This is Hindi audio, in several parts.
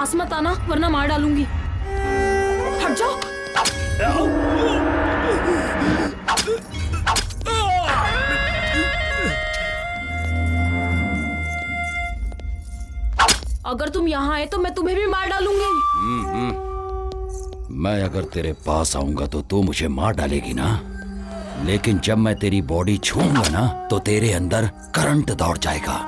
पास मत आना वरना मार डालूंगी। हट जाओ। अगर तुम यहाँ आए तो मैं तुम्हें भी मार डालूंगी। मैं अगर तेरे पास आऊंगा तो तू मुझे मार डालेगी ना, लेकिन जब मैं तेरी बॉडी छूऊंगा ना तो तेरे अंदर करंट दौड़ जाएगा।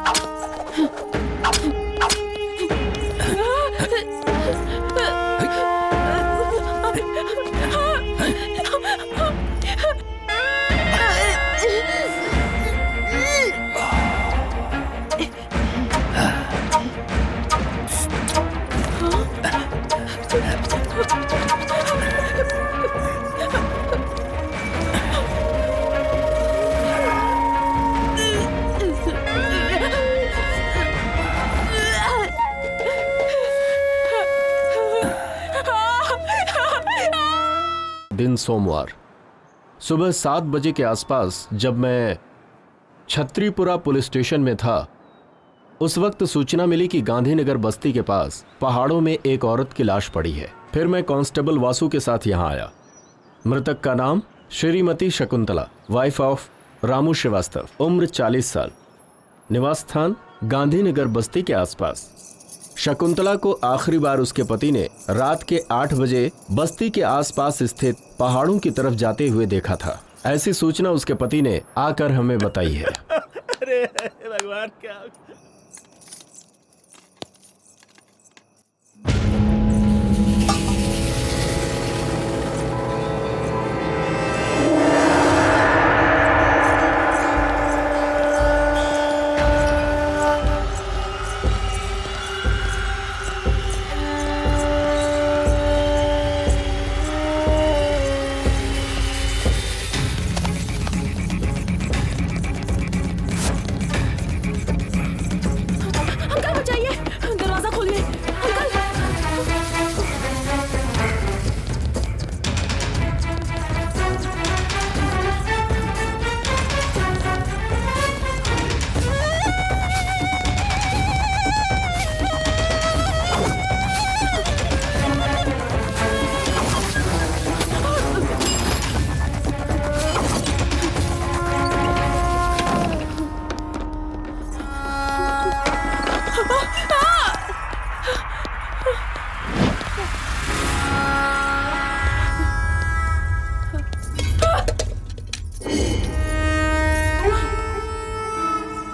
दिन सोमवार सुबह 7 बजे के आसपास जब मैं छत्रीपुरा पुलिस स्टेशन में था, उस वक्त सूचना मिली कि गांधीनगर बस्ती के पास पहाड़ों में एक औरत की लाश पड़ी है। फिर मैं कांस्टेबल वासु के साथ यहां आया। मृतक का नाम श्रीमती शकुंतला, वाइफ ऑफ रामू श्रीवास्तव, उम्र 40 साल, निवास स्थान गांधीनगर बस्ती के आसपास। शकुंतला को आखिरी बार उसके पति ने रात के 8 बजे बस्ती के आसपास स्थित पहाड़ों की तरफ जाते हुए देखा था। ऐसी सूचना उसके पति ने आकर हमें बताई है। अरे भगवान क्या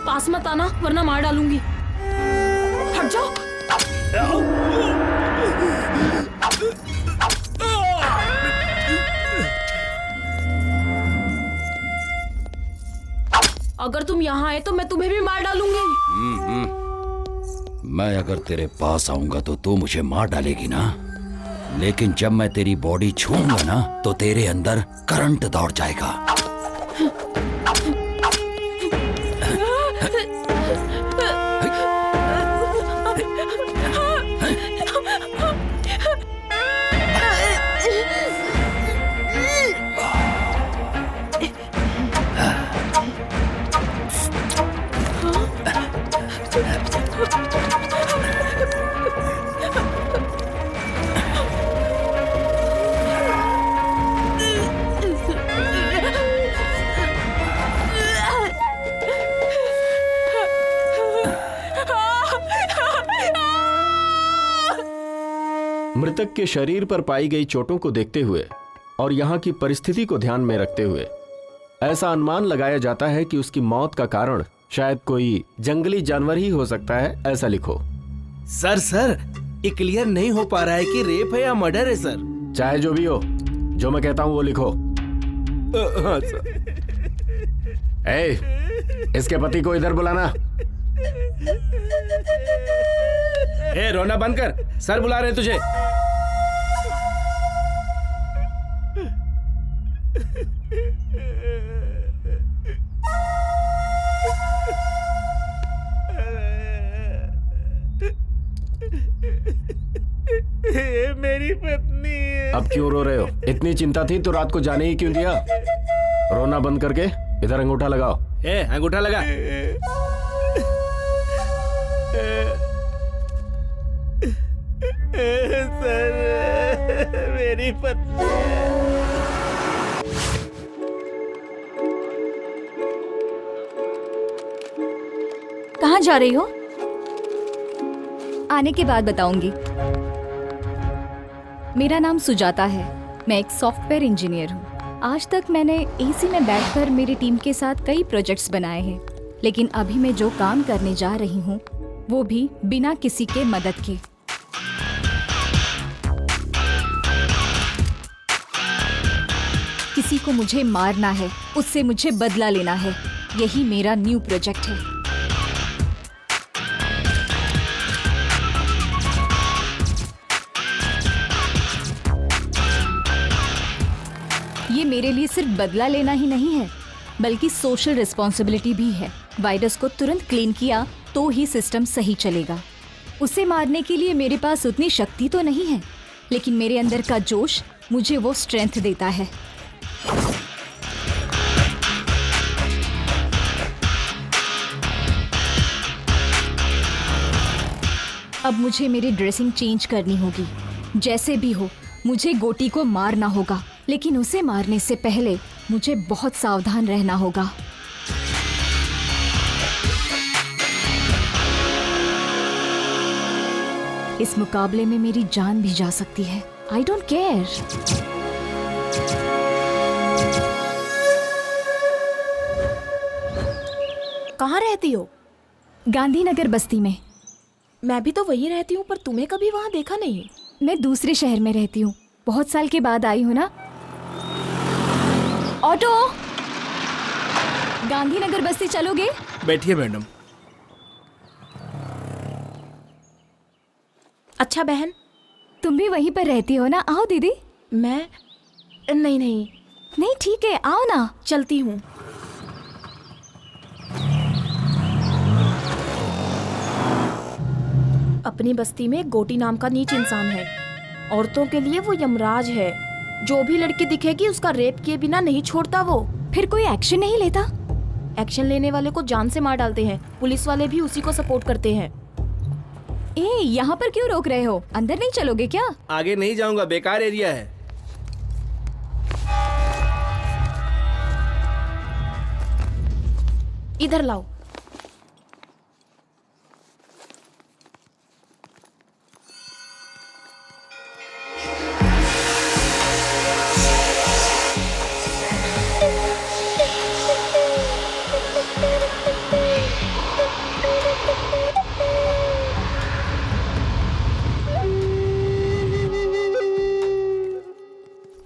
पास मत आना वरना मार डालूंगी। हट जाओ। अगर तुम यहाँ आए तो मैं तुम्हें भी मार डालूंगी। मैं अगर तेरे पास आऊंगा तो तू मुझे मार डालेगी ना, लेकिन जब मैं तेरी बॉडी छूऊंगा ना तो तेरे अंदर करंट दौड़ जाएगा। मृतक के शरीर पर पाई गई चोटों को देखते हुए और यहाँ की परिस्थिति को ध्यान में रखते हुए ऐसा अनुमान लगाया जाता है कि उसकी मौत का कारण शायद कोई जंगली जानवर ही हो सकता है। ऐसा लिखो। सर ये क्लियर नहीं हो पा रहा है कि रेप है या मर्डर है सर। चाहे जो भी हो, जो मैं कहता हूँ वो लिखो। हाँ सर। इसके पति को इधर बुलाना। रोना बंद कर, सर बुला रहे तुझे। मेरी पत्नी है। अब क्यों रो रहे हो? इतनी चिंता थी तो रात को जाने ही क्यों दिया? रोना बंद करके इधर अंगूठा लगाओ। अंगूठा लगा। पर। कहाँ जा रही हो? आने के बाद बताऊंगी। मेरा नाम सुजाता है। मैं एक सॉफ्टवेयर इंजीनियर हूँ। आज तक मैंने एसी में बैठकर मेरी टीम के साथ कई प्रोजेक्ट्स बनाए हैं, लेकिन अभी मैं जो काम करने जा रही हूँ वो भी बिना किसी के मदद के। किसी को मुझे मारना है, उससे मुझे बदला लेना है। यही मेरा न्यू प्रोजेक्ट है। ये मेरे लिए सिर्फ बदला लेना ही नहीं है, बल्कि सोशल रिस्पॉन्सिबिलिटी भी है। वायरस को तुरंत क्लीन किया तो ही सिस्टम सही चलेगा। उसे मारने के लिए मेरे पास उतनी शक्ति तो नहीं है, लेकिन मेरे अंदर का जोश मुझे वो स्ट्रेंथ देता है। अब मुझे मेरी ड्रेसिंग चेंज करनी होगी। जैसे भी हो, मुझे गोटी को मारना होगा, लेकिन उसे मारने से पहले मुझे बहुत सावधान रहना होगा। इस मुकाबले में मेरी जान भी जा सकती है। I don't care. कहाँ रहती हो? गांधीनगर बस्ती में। मैं भी तो वहीं रहती हूँ, पर तुम्हें कभी वहाँ देखा नहीं। मैं दूसरे शहर में रहती हूँ। बहुत साल के बाद आई हूँ ना। ऑटो, गांधीनगर बस्ती चलोगे? बैठिए मैडम। अच्छा बहन, तुम भी वहीं पर रहती हो ना? आओ दीदी। मैं नहीं नहीं नहीं ठीक है, आओ ना। चलती हूँ। अपनी बस्ती में गोटी नाम का नीच इंसान है। औरतों के लिए वो यमराज है। जो भी लड़की दिखेगी उसका रेप किए बिना नहीं छोड़ता वो। फिर कोई एक्शन नहीं लेता? एक्शन लेने वाले को जान से मार डालते हैं। पुलिस वाले भी उसी को सपोर्ट करते हैं। ए, यहाँ पर क्यों रोक रहे हो? अंदर नहीं चलोगे क्या? आगे नहीं जाऊंगा, बेकार एरिया है। इधर लाओ।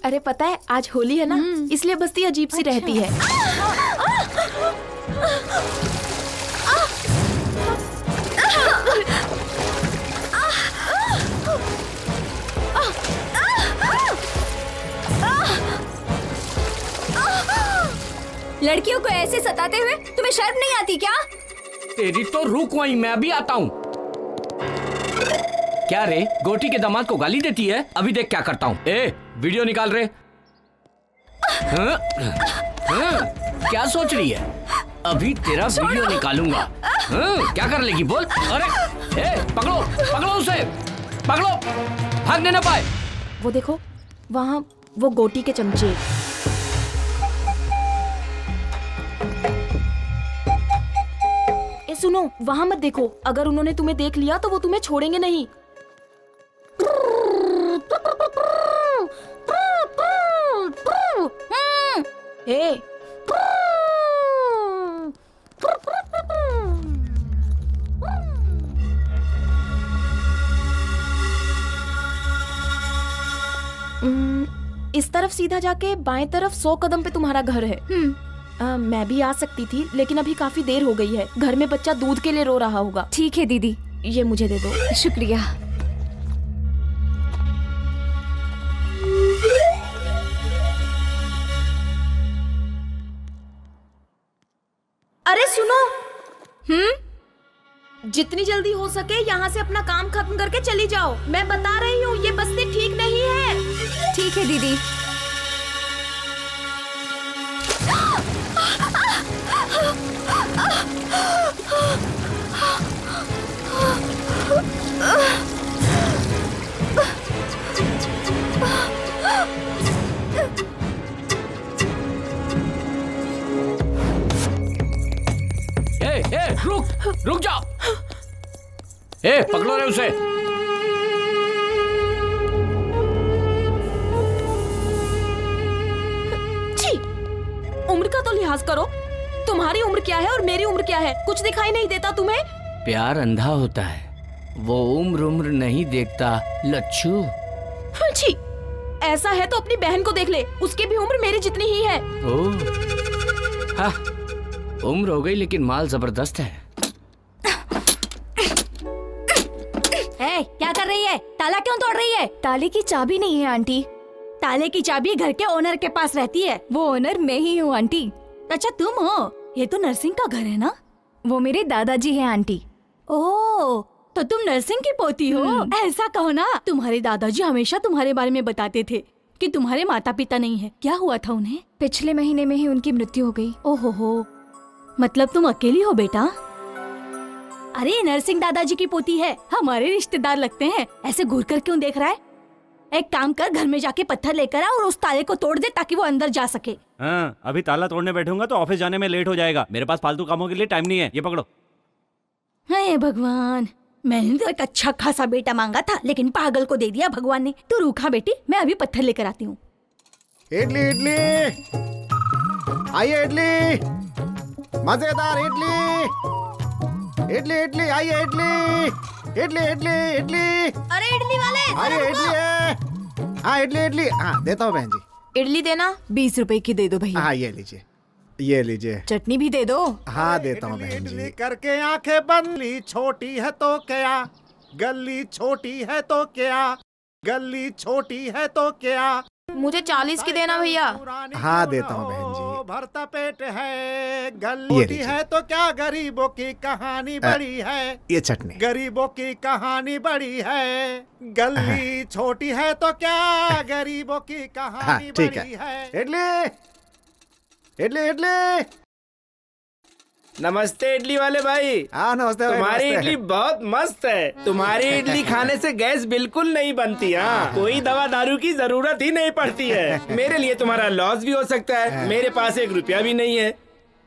अरे पता है आज होली है ना, इसलिए बस्ती अजीब सी रहती है। लड़कियों को ऐसे सताते हुए तुम्हें शर्म नहीं आती क्या? तेरी तो रुक वहीं, मैं अभी आता हूँ। क्या रे, गोटी के दामाद को गाली देती है? अभी देख क्या करता हूँ। ए, वीडियो निकाल रे। हाँ? हाँ? क्या सोच रही है? अभी तेरा वीडियो निकालूंगा। हाँ? क्या कर लेगी बोल? अरे ए, पकड़ो पकड़ो उसे, पकड़ो, भागने ना पाए। वो देखो वहाँ वो गोटी के चमचे। ए सुनो, वहाँ मत देखो। अगर उन्होंने तुम्हें देख लिया तो वो तुम्हें छोड़ेंगे नहीं। ए, इस तरफ सीधा जाके बाएं तरफ 100 कदम पे तुम्हारा घर है। मैं भी आ सकती थी, लेकिन अभी काफी देर हो गई है। घर में बच्चा दूध के लिए रो रहा होगा। ठीक है दीदी। ये मुझे दे दो। शुक्रिया। अरे सुनो, जितनी जल्दी हो सके यहाँ से अपना काम खत्म करके चली जाओ। मैं बता रही हूँ, ये बस्ती ठीक नहीं है। ठीक है दीदी। रुक जाओ। ए, पकड़ो रे उसे। छी, उम्र का तो लिहाज करो। तुम्हारी उम्र क्या है और मेरी उम्र क्या है? कुछ दिखाई नहीं देता तुम्हें? प्यार अंधा होता है, वो उम्र नहीं देखता लच्छू। छी, ऐसा है तो अपनी बहन को देख ले, उसकी भी उम्र मेरी जितनी ही है। हाँ, उम्र हो गई लेकिन माल जबरदस्त है। क्या कर रही है? ताला क्यों तोड़ रही है? ताले की चाबी नहीं है आंटी। ताले की चाबी घर के ओनर के पास रहती है। वो ओनर मैं ही हूँ आंटी। अच्छा तुम हो? ये तो नरसिंह का घर है ना? वो मेरे दादाजी हैं आंटी। ओह, तो तुम नरसिंह की पोती हो? ऐसा कहो ना, तुम्हारे दादाजी हमेशा तुम्हारे बारे में बताते थे कि तुम्हारे माता पिता नहीं है। क्या हुआ था उन्हें? पिछले महीने में ही उनकी मृत्यु हो गई। ओहो, मतलब तुम अकेली हो बेटा? अरे नरसिंह दादाजी की पोती है, हमारे रिश्तेदार लगते हैं। ऐसे घूर कर क्यों देख रहा है? एक काम कर, घर में जाके पत्थर लेकर आ और उस ताले को तोड़ दे ताकि वो अंदर जा सके। हाँ, अभी ताला तोड़ने बैठूंगा तो ऑफिस जाने में लेट हो जाएगा। मेरे पास फालतू कामों के लिए टाइम नहीं है। ये पकड़ो। हे भगवान, मैंने तो एक अच्छा खासा बेटा मांगा था लेकिन पागल को दे दिया भगवान ने। तू रूखा बेटी, मैं अभी पत्थर लेकर आती हूँ। इडली इडली, आइए इडली, मजेदार इडली, इडली इडली, आइए इडली, इडली इडली इडली। अरे इडली वाले, आइए इडली है। हाँ इडली इडली, हाँ देता हूँ बहन जी। इडली देना। 20 रुपए की दे दो भैया। हाँ ये लीजिए, ये लीजिए। चटनी भी दे दो। हाँ देता हूँ बहन इडली जी। करके आंखें बंद, छोटी है तो क्या, गली छोटी है तो क्या, गली छोटी है तो क्या। मुझे 40 की देना भैया। हाँ देता हूँ बहन जी। भरता पेट है, ये गली लीजिए। है तो क्या, गरीबों की कहानी बड़ी है, ये चटनी। गरीबों की कहानी बड़ी है। गली छोटी है तो क्या, गरीबों की हाँ कहानी ठीक बड़ी है। है। इडली इडली इडली। नमस्ते इडली वाले भाई। हाँ नमस्ते भाई, तुम्हारी नमस्ते। इडली बहुत मस्त है। तुम्हारी इडली खाने से गैस बिल्कुल नहीं बनती। हाँ, कोई दवा दारू की जरूरत ही नहीं पड़ती है। मेरे लिए तुम्हारा लॉस भी हो सकता है। मेरे पास 1 रुपया भी नहीं है।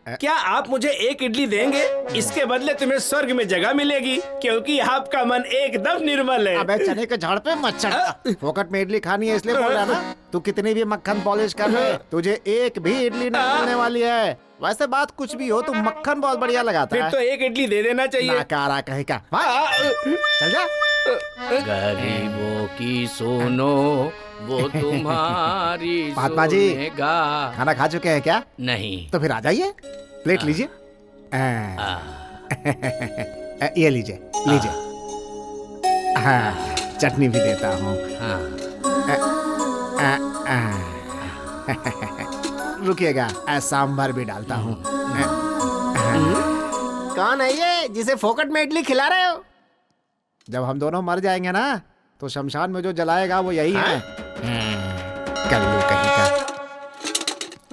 क्या आप मुझे 1 इडली देंगे? इसके बदले तुम्हें स्वर्ग में जगह मिलेगी, क्योंकि आपका मन एकदम निर्मल है। अबे चने के झाड़ पे मत चढ़। फोकट में इडली खानी है इसलिए बोल रहा ना। तू कितनी भी मक्खन पॉलिश कर ले, तुझे एक भी इडली नहीं मिलने वाली है। वैसे बात कुछ भी हो, तू मक्खन बहुत बढ़िया लगाता फिर है। तो 1 इडली दे देना चाहिए। नाकारा कहीं का। चल जा। गरीबों की सुनो, वो तुम्हारी महात्मा जी। सुनेगा। खाना खा चुके हैं क्या? नहीं। तो फिर आ जाइए, प्लेट लीजिए। ये लीजिए लीजिए। हाँ चटनी भी देता हूँ। रुकिएगा, सांभर भी डालता हूँ। कौन है ये जिसे फोकट में इडली खिला रहे हो? जब हम दोनों मर जाएंगे ना, तो शमशान में जो जलाएगा वो यही है। कल्लू कहीं का।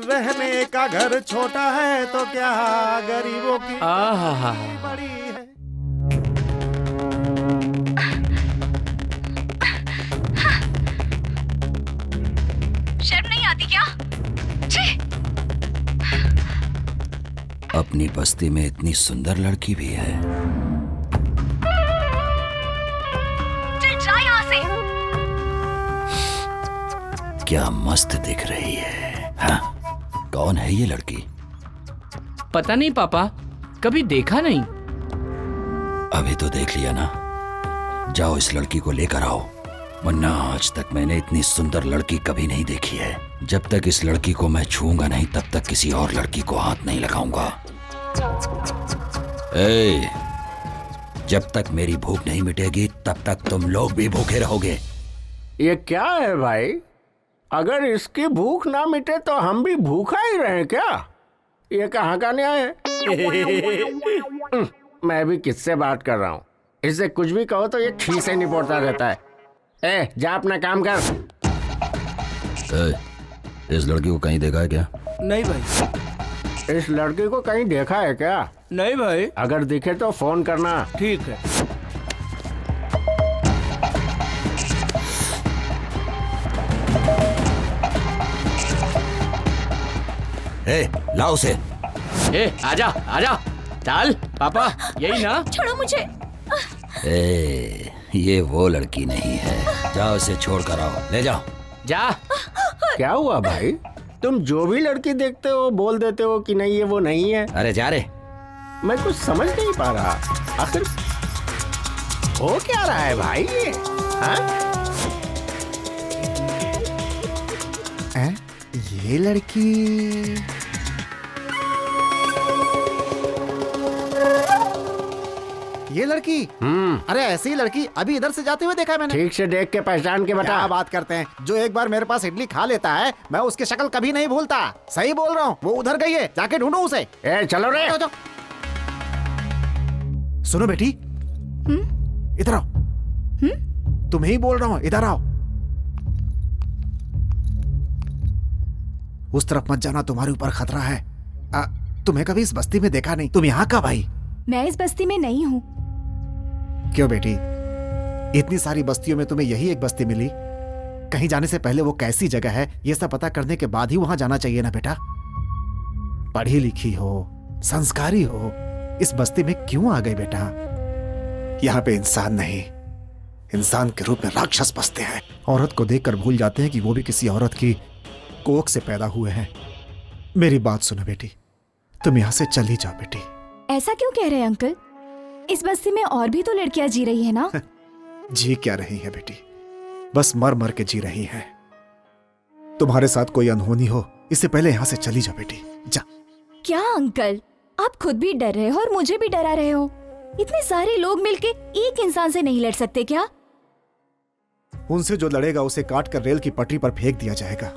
रहने का घर छोटा है तो क्या, गरीबों की आहा, बड़ी है। शर्म नहीं आती क्या? अपनी बस्ती में इतनी सुंदर लड़की भी है। चल जा यहाँ से। क्या मस्त दिख रही है। हाँ? कौन है ये लड़की? पता नहीं पापा, कभी देखा नहीं। अभी तो देख लिया ना। जाओ इस लड़की को लेकर आओ, वरना आज तक मैंने इतनी सुंदर लड़की कभी नहीं देखी है। जब तक इस लड़की को मैं छूऊंगा नहीं, तब तक किसी और लड़की को हाथ नहीं लगाऊंगा। ए, जब तक मेरी भूख नहीं मिटेगी तब तक तुम लोग भी भूखे रहोगे। ये क्या है भाई? अगर इसकी भूख ना मिटे तो हम भी भूखा ही रहे क्या? ये कहाँ का न्याय है? मैं भी किससे बात कर रहा हूँ? इससे कुछ भी कहो तो ये ठीक से निपटता रहता है। ए, जा अपना काम कर। इस लड़की को कहीं देखा है क्या? नहीं भाई। इस लड़की को कहीं देखा है क्या? नहीं भाई। अगर दिखे तो फोन करना। ठीक है। ए, लाओ उसे। ए, आजा आजा। चल पापा, यही ना? छोड़ो मुझे। ए, ये वो लड़की नहीं है। जाओ इसे छोड़ कर आओ, ले जाओ। जा। क्या हुआ भाई? तुम जो भी लड़की देखते हो बोल देते हो कि नहीं ये वो नहीं है। अरे जा रे। मैं कुछ समझ नहीं पा रहा, आखिर हो क्या रहा है भाई ये? हाँ? ये लड़की अरे ऐसी लड़की अभी इधर से जाते हुए देखा है मैंने। ठीक से देख के पहचान के बता। क्या बात करते हैं, जो एक बार मेरे पास इडली खा लेता है मैं उसकी शक्ल कभी नहीं भूलता। सही बोल रहा हूँ, वो उधर गई है, जाके ढूंढो उसे। ए चलो रे। जाओ। सुनो बेटी, इधर आओ। तुम्हें ही बोल रहा हूँ, इधर आओ। उस तरफ मत जाना, तुम्हारे ऊपर खतरा है। तुम्हें कभी इस बस्ती में देखा नहीं। तुम यहाँ कब आई? मैं इस बस्ती में नहीं हूँ। क्यों बेटी, इतनी सारी बस्तियों में तुम्हें यही एक बस्ती मिली? कहीं जाने से पहले वो कैसी जगह है ये सब पता करने के बाद ही वहां जाना चाहिए ना बेटा। पढ़ी लिखी हो, संस्कारी हो, इस बस्ती में क्यों आ गई बेटा? यहाँ पे इंसान नहीं, इंसान के रूप में राक्षस बसते हैं। औरत को देखकर भूल जाते हैं कि वो भी किसी औरत की कोख से पैदा हुए हैं। मेरी बात सुनो बेटी, तुम यहाँ से चली जाओ बेटी। ऐसा क्यों कह रहे हैं अंकल? इस बस्ती में और भी तो लड़कियां जी रही है ना? जी क्या रही है बेटी, बस मर मर के जी रही है। तुम्हारे साथ कोई अनहोनी हो इससे पहले यहाँ से चली जाओ बेटी, जा। क्या अंकल, आप खुद भी डर रहे हो और मुझे भी डरा रहे हो। इतने सारे लोग मिलके एक इंसान से नहीं लड़ सकते क्या? उनसे जो लड़ेगा उसे काट कर रेल की पटरी पर फेंक दिया जाएगा।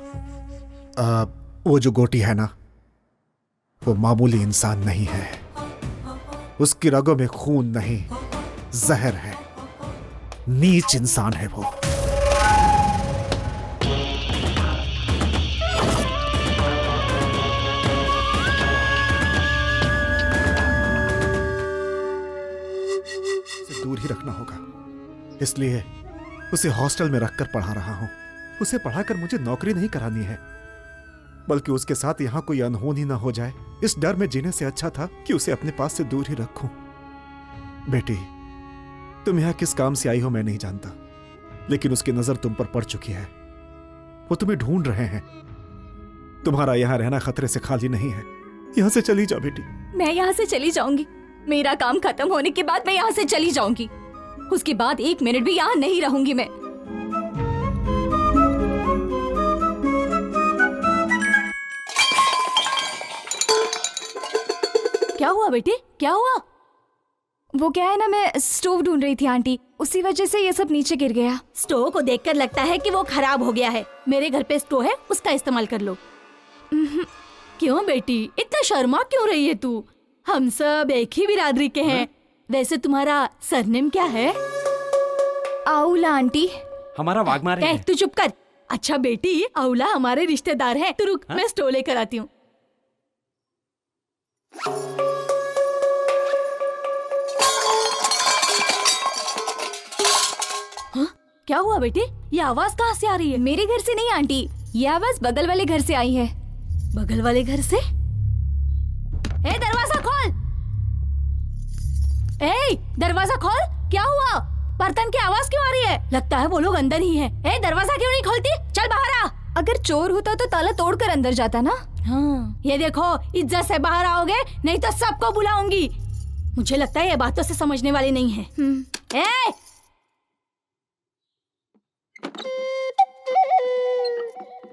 वो जो गोटी है ना, वो मामूली इंसान नहीं है। उसकी रगों में खून नहीं, जहर है। नीच इंसान है वो। उसे दूर ही रखना होगा, इसलिए उसे हॉस्टल में रखकर पढ़ा रहा हूं। उसे पढ़ाकर मुझे नौकरी नहीं करानी है, बल्कि उसके साथ यहां कोई अनहोनी ना हो जाए, इस डर में जीने से अच्छा था कि उसे अपने पास से दूर ही रखूं। बेटी, तुम यहां किस काम से आई हो मैं नहीं जानता, लेकिन उसकी नजर तुम पर पड़ चुकी है। वो तुम्हें ढूंढ रहे हैं। तुम्हारा यहां रहना खतरे से खाली नहीं है। यहां से चली जाओ बेटी। मैं यहाँ से चली जाऊंगी। मेरा काम खत्म होने के बाद मैं यहाँ से चली जाऊंगी। उसके बाद 1 मिनट भी यहाँ नहीं रहूंगी मैं। क्या हुआ बेटे, क्या हुआ? वो क्या है ना, मैं स्टोव ढूंढ रही थी आंटी, उसी वजह से ये सब नीचे गिर गया। स्टोव को देखकर लगता है कि वो खराब हो गया है। मेरे घर पे स्टोव है, उसका इस्तेमाल कर लो। क्यों बेटी, इतना शर्मा क्यों रही है तू? हम सब एक ही बिरादरी के हैं। वैसे तुम्हारा सरनेम क्या है? आउला आंटी। हमारा वाघमारे है। तू चुप कर। अच्छा बेटी, आउला हमारे रिश्तेदार हैं। तू रुक, मैं स्टोव लेकर आती हूँ। क्या हुआ बेटे, ये आवाज कहाँ से आ रही है? मेरे घर से नहीं आंटी, ये आवाज बगल वाले घर से आई है। बगल वाले घर से? ए दरवाजा खोल! ए दरवाजा खोल! क्या हुआ? बर्तन की आवाज क्यों आ रही है? लगता है वो लोग अंदर ही हैं। ए दरवाजा क्यों नहीं खोलती? चल बाहर आ। अगर चोर होता तो ताला तोड़कर अंदर जाता ना। हाँ, ये देखो, इज्जत से बाहर आओगे नहीं तो सबको बुलाऊंगी। मुझे लगता है ये बातों से समझने वाली नहीं है। ए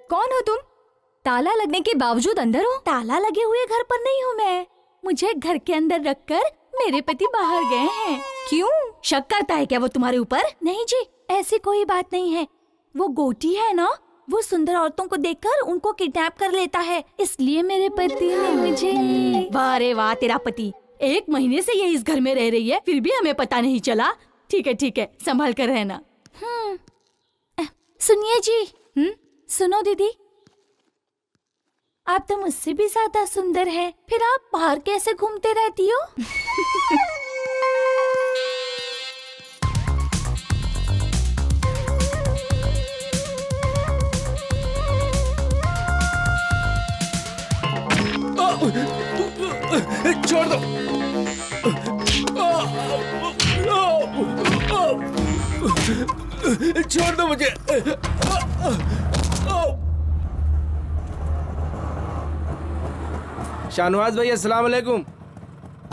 कौन हो तुम? ताला लगने के बावजूद अंदर हो? ताला लगे हुए घर पर नहीं हूँ मैं। मुझे घर के अंदर रखकर मेरे पति बाहर गए हैं। क्यों? शक करता है क्या वो तुम्हारे ऊपर? नहीं जी, ऐसी कोई बात नहीं है। वो गोटी है ना, वो सुंदर औरतों को देखकर उनको किडनैप कर लेता है, इसलिए मेरे पति ने मुझे। वाह रे वाह, तेरा पति 1 महीने से ये इस घर में रह रही है, फिर भी हमें पता नहीं चला। ठीक है, संभाल कर रहना। सुनिए जी। सुनो दीदी, आप तो मुझसे भी ज्यादा सुंदर हैं, फिर आप बाहर कैसे घूमते रहती हो? छोड़ दो। छोड़ दो मुझे। शाहनवाज भाई अस्सलाम वालेकुम।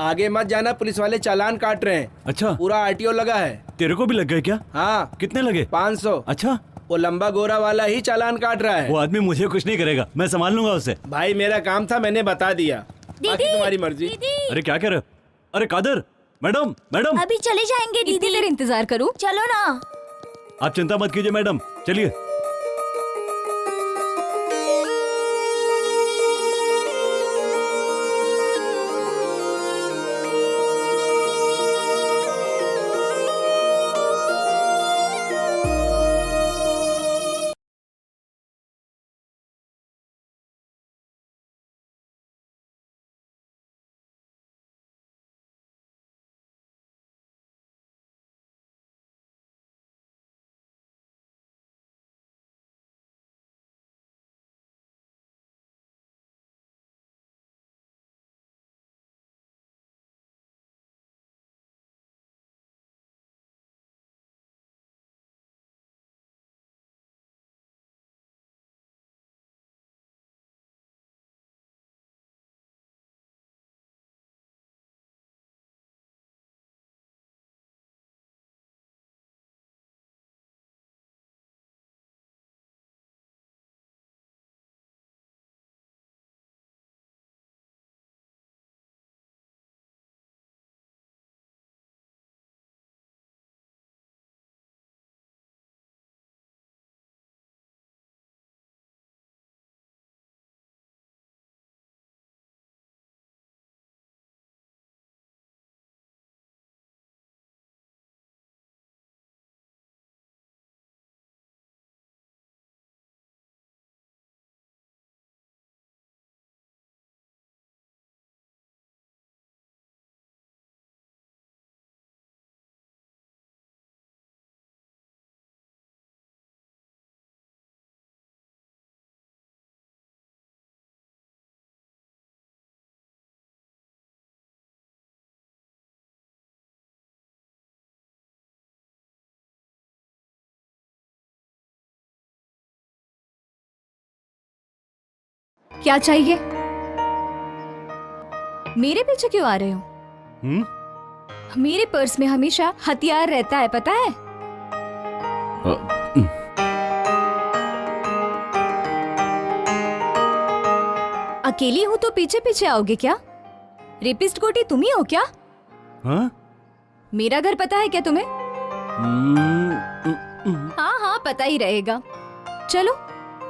आगे मत जाना, पुलिस वाले चालान काट रहे हैं। अच्छा, पूरा आरटीओ लगा है। तेरे को भी लग गए क्या? हाँ। कितने लगे? 500। अच्छा, वो लंबा गोरा वाला ही चालान काट रहा है। वो आदमी मुझे कुछ नहीं करेगा, मैं संभाल लूंगा उसे। भाई मेरा काम था, मैंने बता दिया। बाकी तुम्हारी मर्जी। अरे क्या कह रहे हो? अरे कादर, मैडम मैडम, अभी चले जाएंगे इतनी दीदी। देर इंतजार करूं? चलो ना। आप चिंता मत कीजिए मैडम, चलिए। क्या चाहिए? मेरे पीछे क्यों आ रहे हो? मेरे पर्स में हमेशा हथियार रहता है, पता है? अकेली हूं तो पीछे पीछे आओगे क्या? रेपिस्ट गोटी तुम ही हो क्या? हाँ? मेरा घर पता है क्या तुम्हें? हाँ हाँ पता ही रहेगा। चलो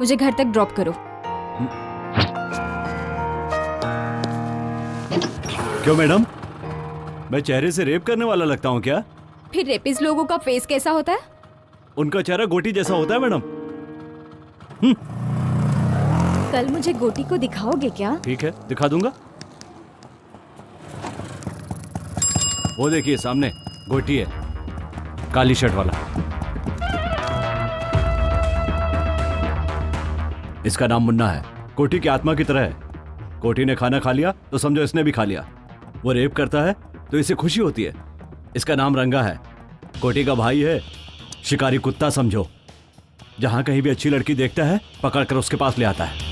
मुझे घर तक ड्रॉप करो। क्यों मैडम, मैं चेहरे से रेप करने वाला लगता हूँ क्या? फिर रेपिस्ट लोगों का फेस कैसा होता है? उनका चेहरा गोटी जैसा होता है मैडम। कल मुझे गोटी को दिखाओगे क्या? ठीक है, दिखा दूंगा। वो देखिए सामने गोटी है, काली शर्ट वाला। इसका नाम मुन्ना है, कोटी की आत्मा की तरह है। कोटी ने खाना खा लिया तो समझो इसने भी खा लिया। वो रेप करता है तो इसे खुशी होती है। इसका नाम रंगा है, कोटी का भाई है, शिकारी कुत्ता समझो। जहां कहीं भी अच्छी लड़की देखता है पकड़कर उसके पास ले आता है।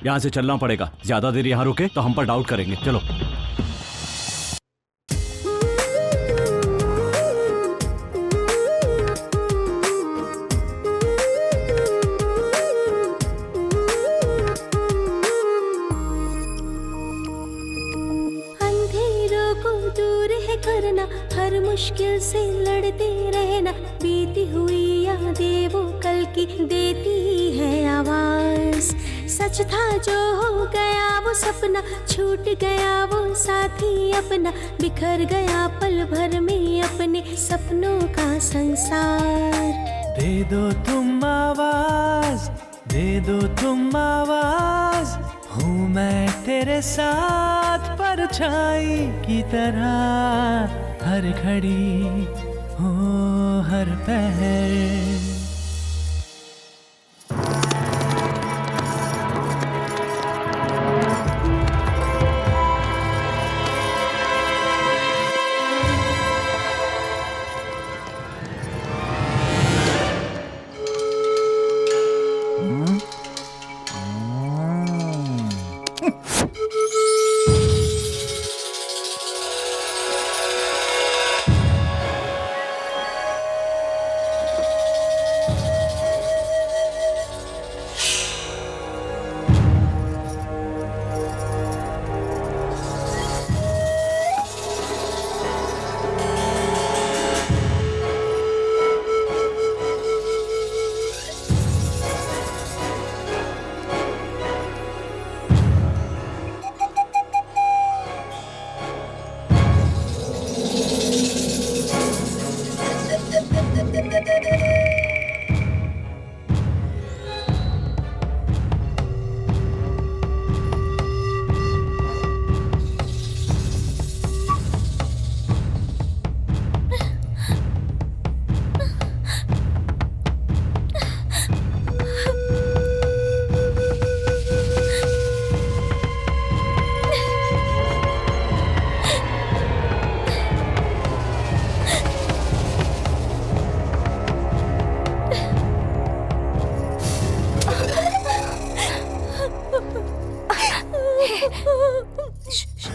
यहां से चलना पड़ेगा, ज्यादा देर यहां रुके तो हम पर डाउट करेंगे। चलो। करना, हर मुश्किल से लड़ते रहना, बीती हुई यादें वो कल की देती है आवाज। सच था जो हो गया वो सपना, छूट गया वो साथी अपना, बिखर गया पल भर में अपने सपनों का संसार। दे दो तुम आवाज, दे दो तुम आवाज, हूँ मैं तेरे साथ परछाई की तरह, हर घड़ी हो हर पहर।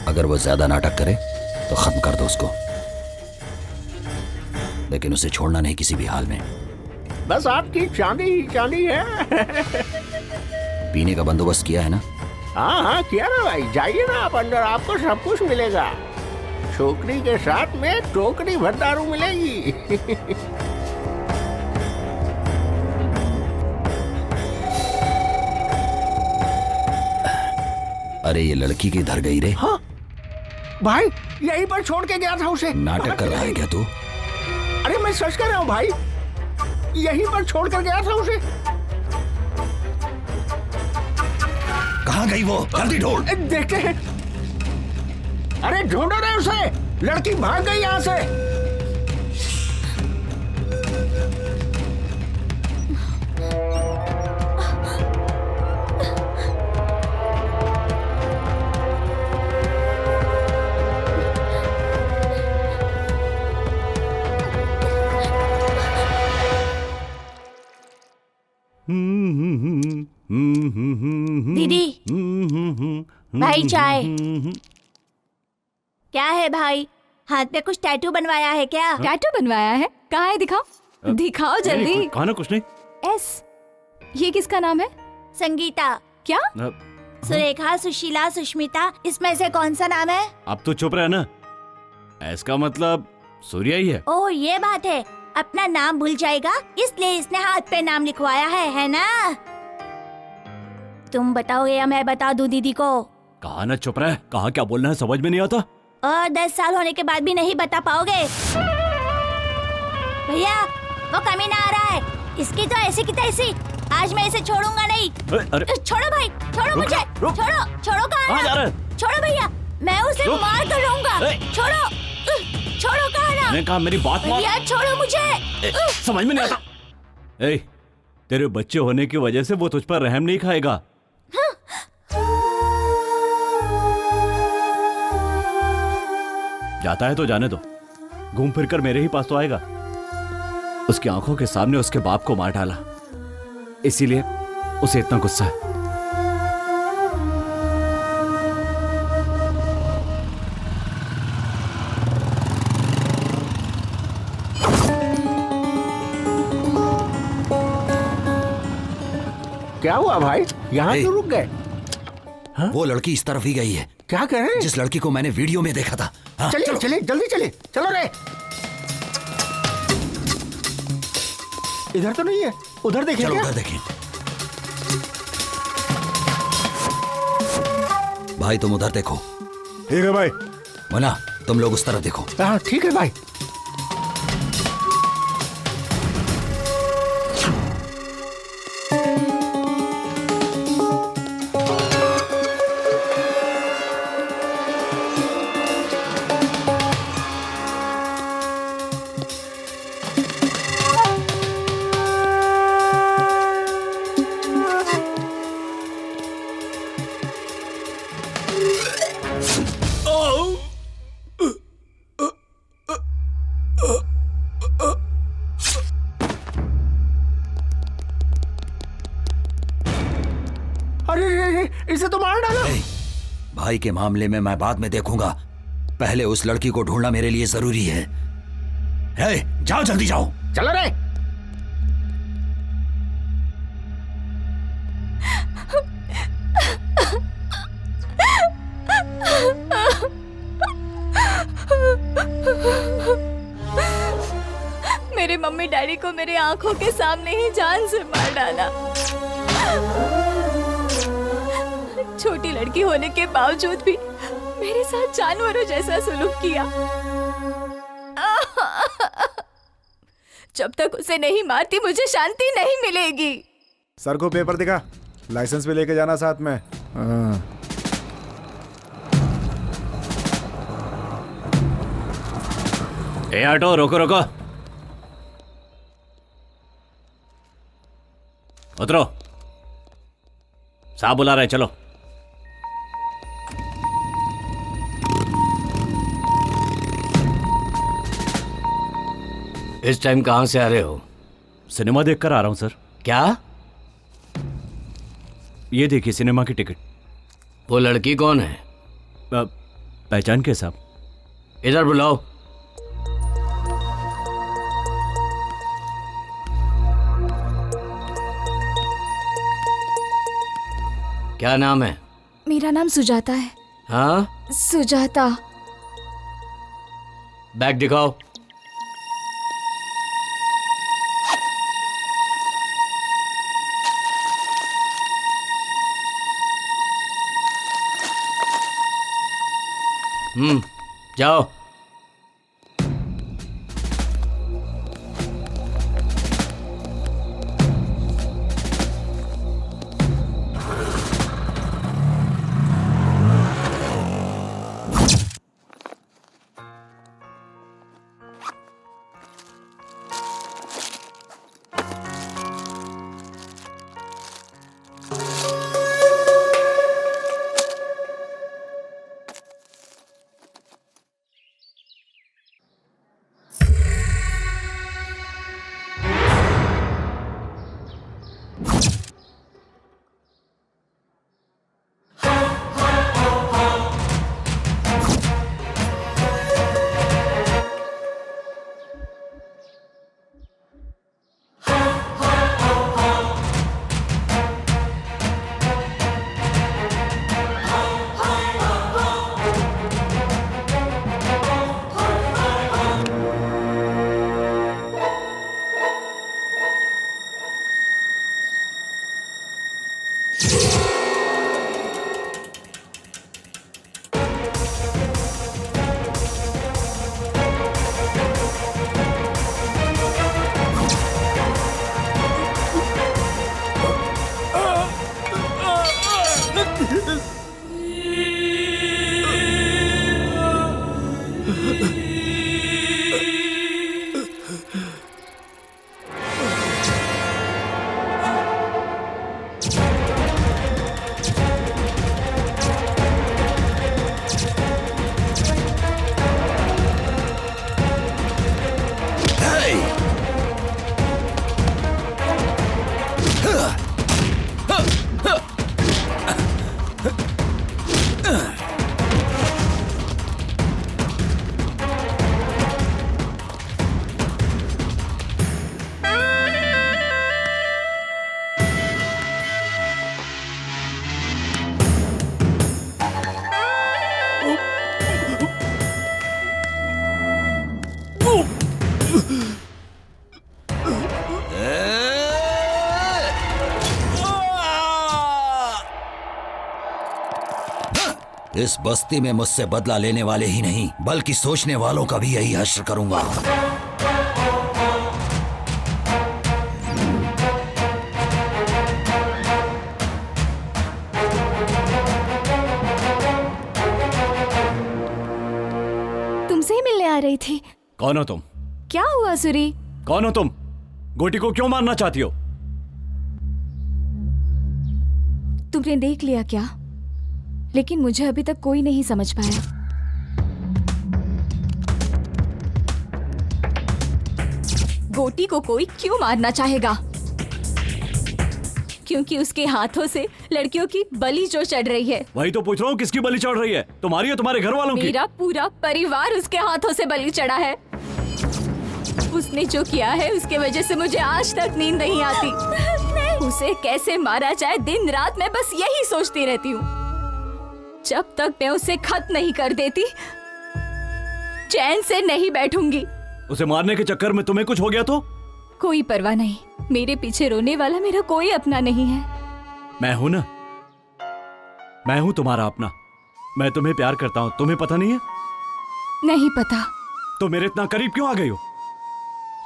अगर वो ज्यादा नाटक करे तो खत्म कर दो उसको, लेकिन उसे छोड़ना नहीं किसी भी हाल में। बस आपकी चांदी ही चांदी है। पीने का बंदोबस्त किया है ना? हाँ हाँ किया ना भाई, जाइए ना आप अंदर, आपको सब कुछ मिलेगा। छोकरी के साथ में टोकरी भर दारू मिलेगी। अरे ये लड़की किधर गई रे? हाँ भाई, यहीं पर छोड़ के गया था उसे। नाटक कर रहा है क्या तू? अरे मैं सच कर रहा हूँ भाई, यहीं पर छोड़ कर गया था उसे। कहाँ गई वो? जल्दी ढूंढ। देखते हैं। अरे ढूंढो रे उसे, लड़की भाग गई यहाँ से। दीदी, भाई चाय। क्या है भाई, हाथ पे कुछ टैटू बनवाया है क्या? टैटू बनवाया है? कहाँ है, दिखाओ दिखाओ जल्दी। कहा ना कुछ नहीं। एस, ये किसका नाम है? संगीता। क्या? सुरेखा, सुशीला, सुष्मिता, इसमें से कौन सा नाम है? अब तो चुप रहे ना, इसका मतलब सूर्या ही है। ओह ये बात है, अपना नाम भूल जाएगा इसलिए इसने हाथ पे नाम लिखवाया है ना? तुम बताओगे या मैं बता दूं दीदी को? कहा ना चुप रहे, कहा क्या बोलना है समझ में नहीं आता। और 10 साल होने के बाद भी नहीं बता पाओगे? भैया वो कमीना आ रहा है, इसकी तो ऐसी की तैसी, आज मैं इसे छोड़ूंगा नहीं। अरे छोड़ो भाई, छोड़ो मुझे, रुक। छोड़ो छोड़ो, कहाँ जा रहे हैं? छोड़ो भैया, मैं उसे रुक। मार कर रहूंगा। छोड़ो छोड़ो, कहा ना? मैंने कहा मेरी बात मान। भैया छोड़ो मुझे। समझ में नहीं आता। ए, तेरे बच्चे होने की वजह से वो तुझ पर रहम नहीं खाएगा। जाता है तो जाने दो, घूम फिर कर मेरे ही पास तो आएगा। उसकी आंखों के सामने उसके बाप को मार डाला, इसीलिए उसे इतना गुस्सा है। क्या हुआ भाई, यहाँ ए, क्यों रुक गए? वो लड़की इस तरफ ही गई है, क्या कह रहे हैं? जिस लड़की को मैंने वीडियो में देखा था। हाँ, चलिए चलो। चलिए जल्दी चलिए, चलो रे। इधर तो नहीं है, उधर देखिए। चलो क्या? उधर देखें। भाई तुम उधर देखो। ठीक है भाई। मुन्ना तुम लोग उस तरफ देखो। हाँ ठीक है भाई। अरे इसे तो मार डाला। ए, भाई के मामले में मैं बाद में देखूंगा, पहले उस लड़की को ढूंढना मेरे लिए जरूरी है। ए, जाओ जल्दी जाओ। चलो रे। मेरे मम्मी डैडी को मेरे आंखों के सामने ही जान से मार डाला। छोटी लड़की होने के बावजूद भी मेरे साथ जानवरों जैसा सलूक किया। जब तक उसे नहीं मारती मुझे शांति नहीं मिलेगी। सर को पेपर दिखा, लाइसेंस भी लेके जाना साथ में। ए ऑटो, रोको रोको, उतरो, साहब बुला रहे, चलो। इस टाइम कहाँ से आ रहे हो? सिनेमा देखकर आ रहा हूं सर। क्या? ये देखिए सिनेमा की टिकट। वो लड़की कौन है? पहचान के साहब? इधर बुलाओ। क्या नाम है? मेरा नाम सुजाता है। हाँ, सुजाता। बैग दिखाओ। जाओ। इस बस्ती में मुझसे बदला लेने वाले ही नहीं बल्कि सोचने वालों का भी यही हश्र करूंगा। तुमसे ही मिलने आ रही थी। कौन हो तुम? क्या हुआ सूरी? कौन हो तुम? गोटी को क्यों मारना चाहती हो? तुमने देख लिया क्या? लेकिन मुझे अभी तक कोई नहीं समझ पाया। गोटी को कोई क्यों मारना चाहेगा? क्योंकि उसके हाथों से लड़कियों की बलि जो चढ़ रही है। वही तो पूछ रहा हूँ, किसकी बलि चढ़ रही है? तुम्हारी या तुम्हारे घर वालों की? मेरा पूरा परिवार उसके हाथों से बलि चढ़ा है। उसने जो किया है उसके वजह से मुझे आज तक नींद नहीं आती। उसे कैसे मारा जाए दिन रात मैं बस यही सोचती रहती हूँ। जब तक मैं उसे खत्म नहीं कर देती चैन से नहीं बैठूंगी। उसे मारने के चक्कर में तुम्हें कुछ हो गया तो? कोई परवाह नहीं, मेरे पीछे रोने वाला मेरा कोई अपना नहीं है। मैं हूं ना, मैं हूं तुम्हारा अपना। मैं तुम्हें प्यार करता हूं, तुम्हें पता नहीं है? नहीं पता। तो मेरे इतना करीब क्यों आ गई हो?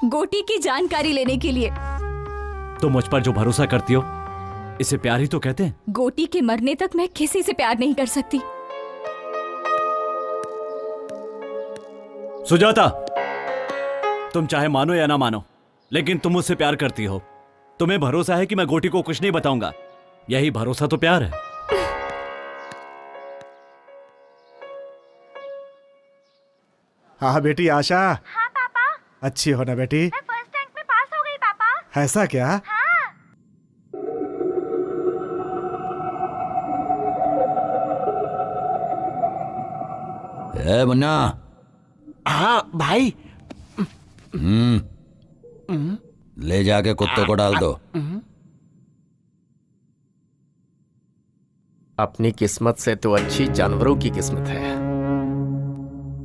गोटी की जानकारी लेने के लिए। तुम मुझ पर जो भरोसा करती हो इसे प्यार ही तो कहते हैं। गोटी के मरने तक मैं किसी से प्यार नहीं कर सकती। सुजाता, तुम चाहे मानो या ना मानो, लेकिन तुम मुझसे प्यार करती हो। तुम्हें भरोसा है कि मैं गोटी को कुछ नहीं बताऊंगा। यही भरोसा तो प्यार है। हाँ बेटी आशा। हाँ पापा। अच्छी हो ना बेटी? मैं फर्स्ट रैंक में पास हो गई पापा। ऐसा क्या? हाँ। ए मुन्ना। हाँ भाई। ले जाके कुत्तों को डाल दो। अपनी किस्मत से तो अच्छी जानवरों की किस्मत है।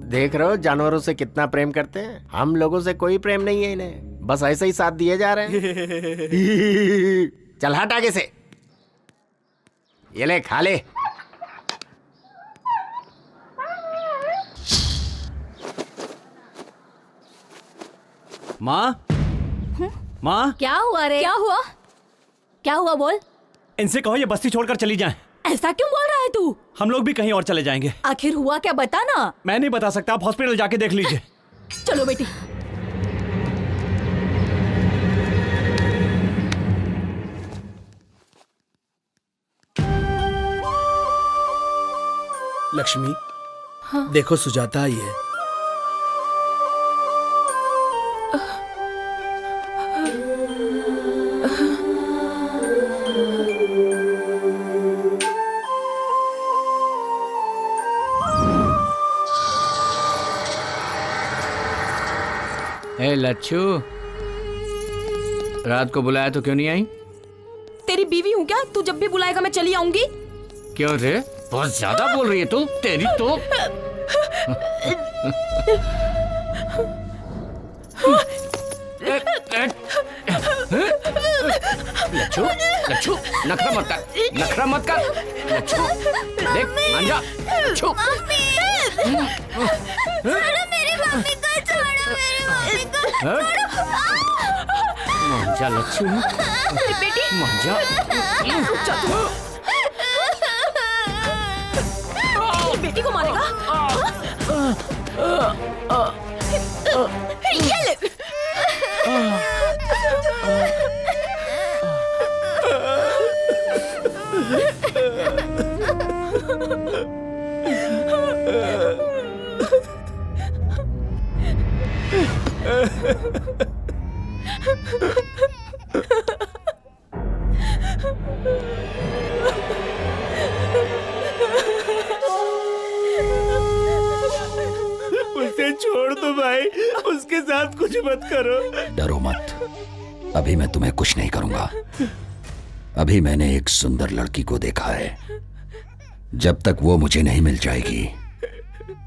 देख रहे हो जानवरों से कितना प्रेम करते हैं। हम लोगों से कोई प्रेम नहीं है इन्हें, बस ऐसे ही साथ दिए जा रहे हैं। चल हट आगे से। ये ले खा ले। माँ, माँ, क्या हुआ रे? क्या हुआ? क्या हुआ बोल? इनसे कहो ये बस्ती छोड़कर चली जाएं। ऐसा क्यों बोल रहा है तू? हम लोग भी कहीं और चले जाएंगे। आखिर हुआ क्या बता ना। मैं नहीं बता सकता, आप हॉस्पिटल जाके देख लीजिए। चलो बेटी। लक्ष्मी, देखो सुजाता आई है। ए लच्छू, रात को बुलाया तो क्यों नहीं आई? तेरी बीवी हूँ क्या? तू जब भी बुलाएगा मैं चली आऊंगी। क्यों रे, बहुत ज्यादा बोल रही है तू। तेरी तो लच्छू, लच्छू नखरा मत कर, नखरा मत कर। लच्छू देख मान जा। लच्छू मान जा लच्छू, मान जा। बेटी को मारेगा? ये ले। उसे छोड़ दो भाई, उसके साथ कुछ मत करो। डरो मत, अभी मैं तुम्हें कुछ नहीं करूंगा। अभी मैंने एक सुंदर लड़की को देखा है। जब तक वो मुझे नहीं मिल जाएगी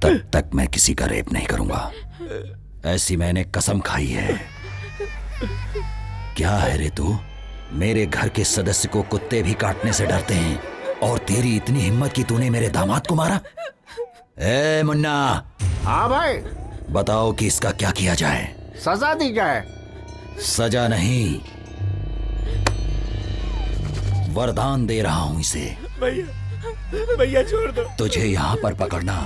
तब तक मैं किसी का रेप नहीं करूंगा। ऐसी मैंने कसम खाई है। क्या है रे तू? मेरे घर के सदस्य को कुत्ते भी काटने से डरते हैं और तेरी इतनी हिम्मत कि तूने मेरे दामाद को मारा? ए मुन्ना। हाँ भाई। बताओ कि इसका क्या किया जाए? सजा दी जाए। सजा नहीं, वरदान दे रहा हूं इसे। भैया, भैया छोड़ दो। तुझे यहाँ पर पकड़ना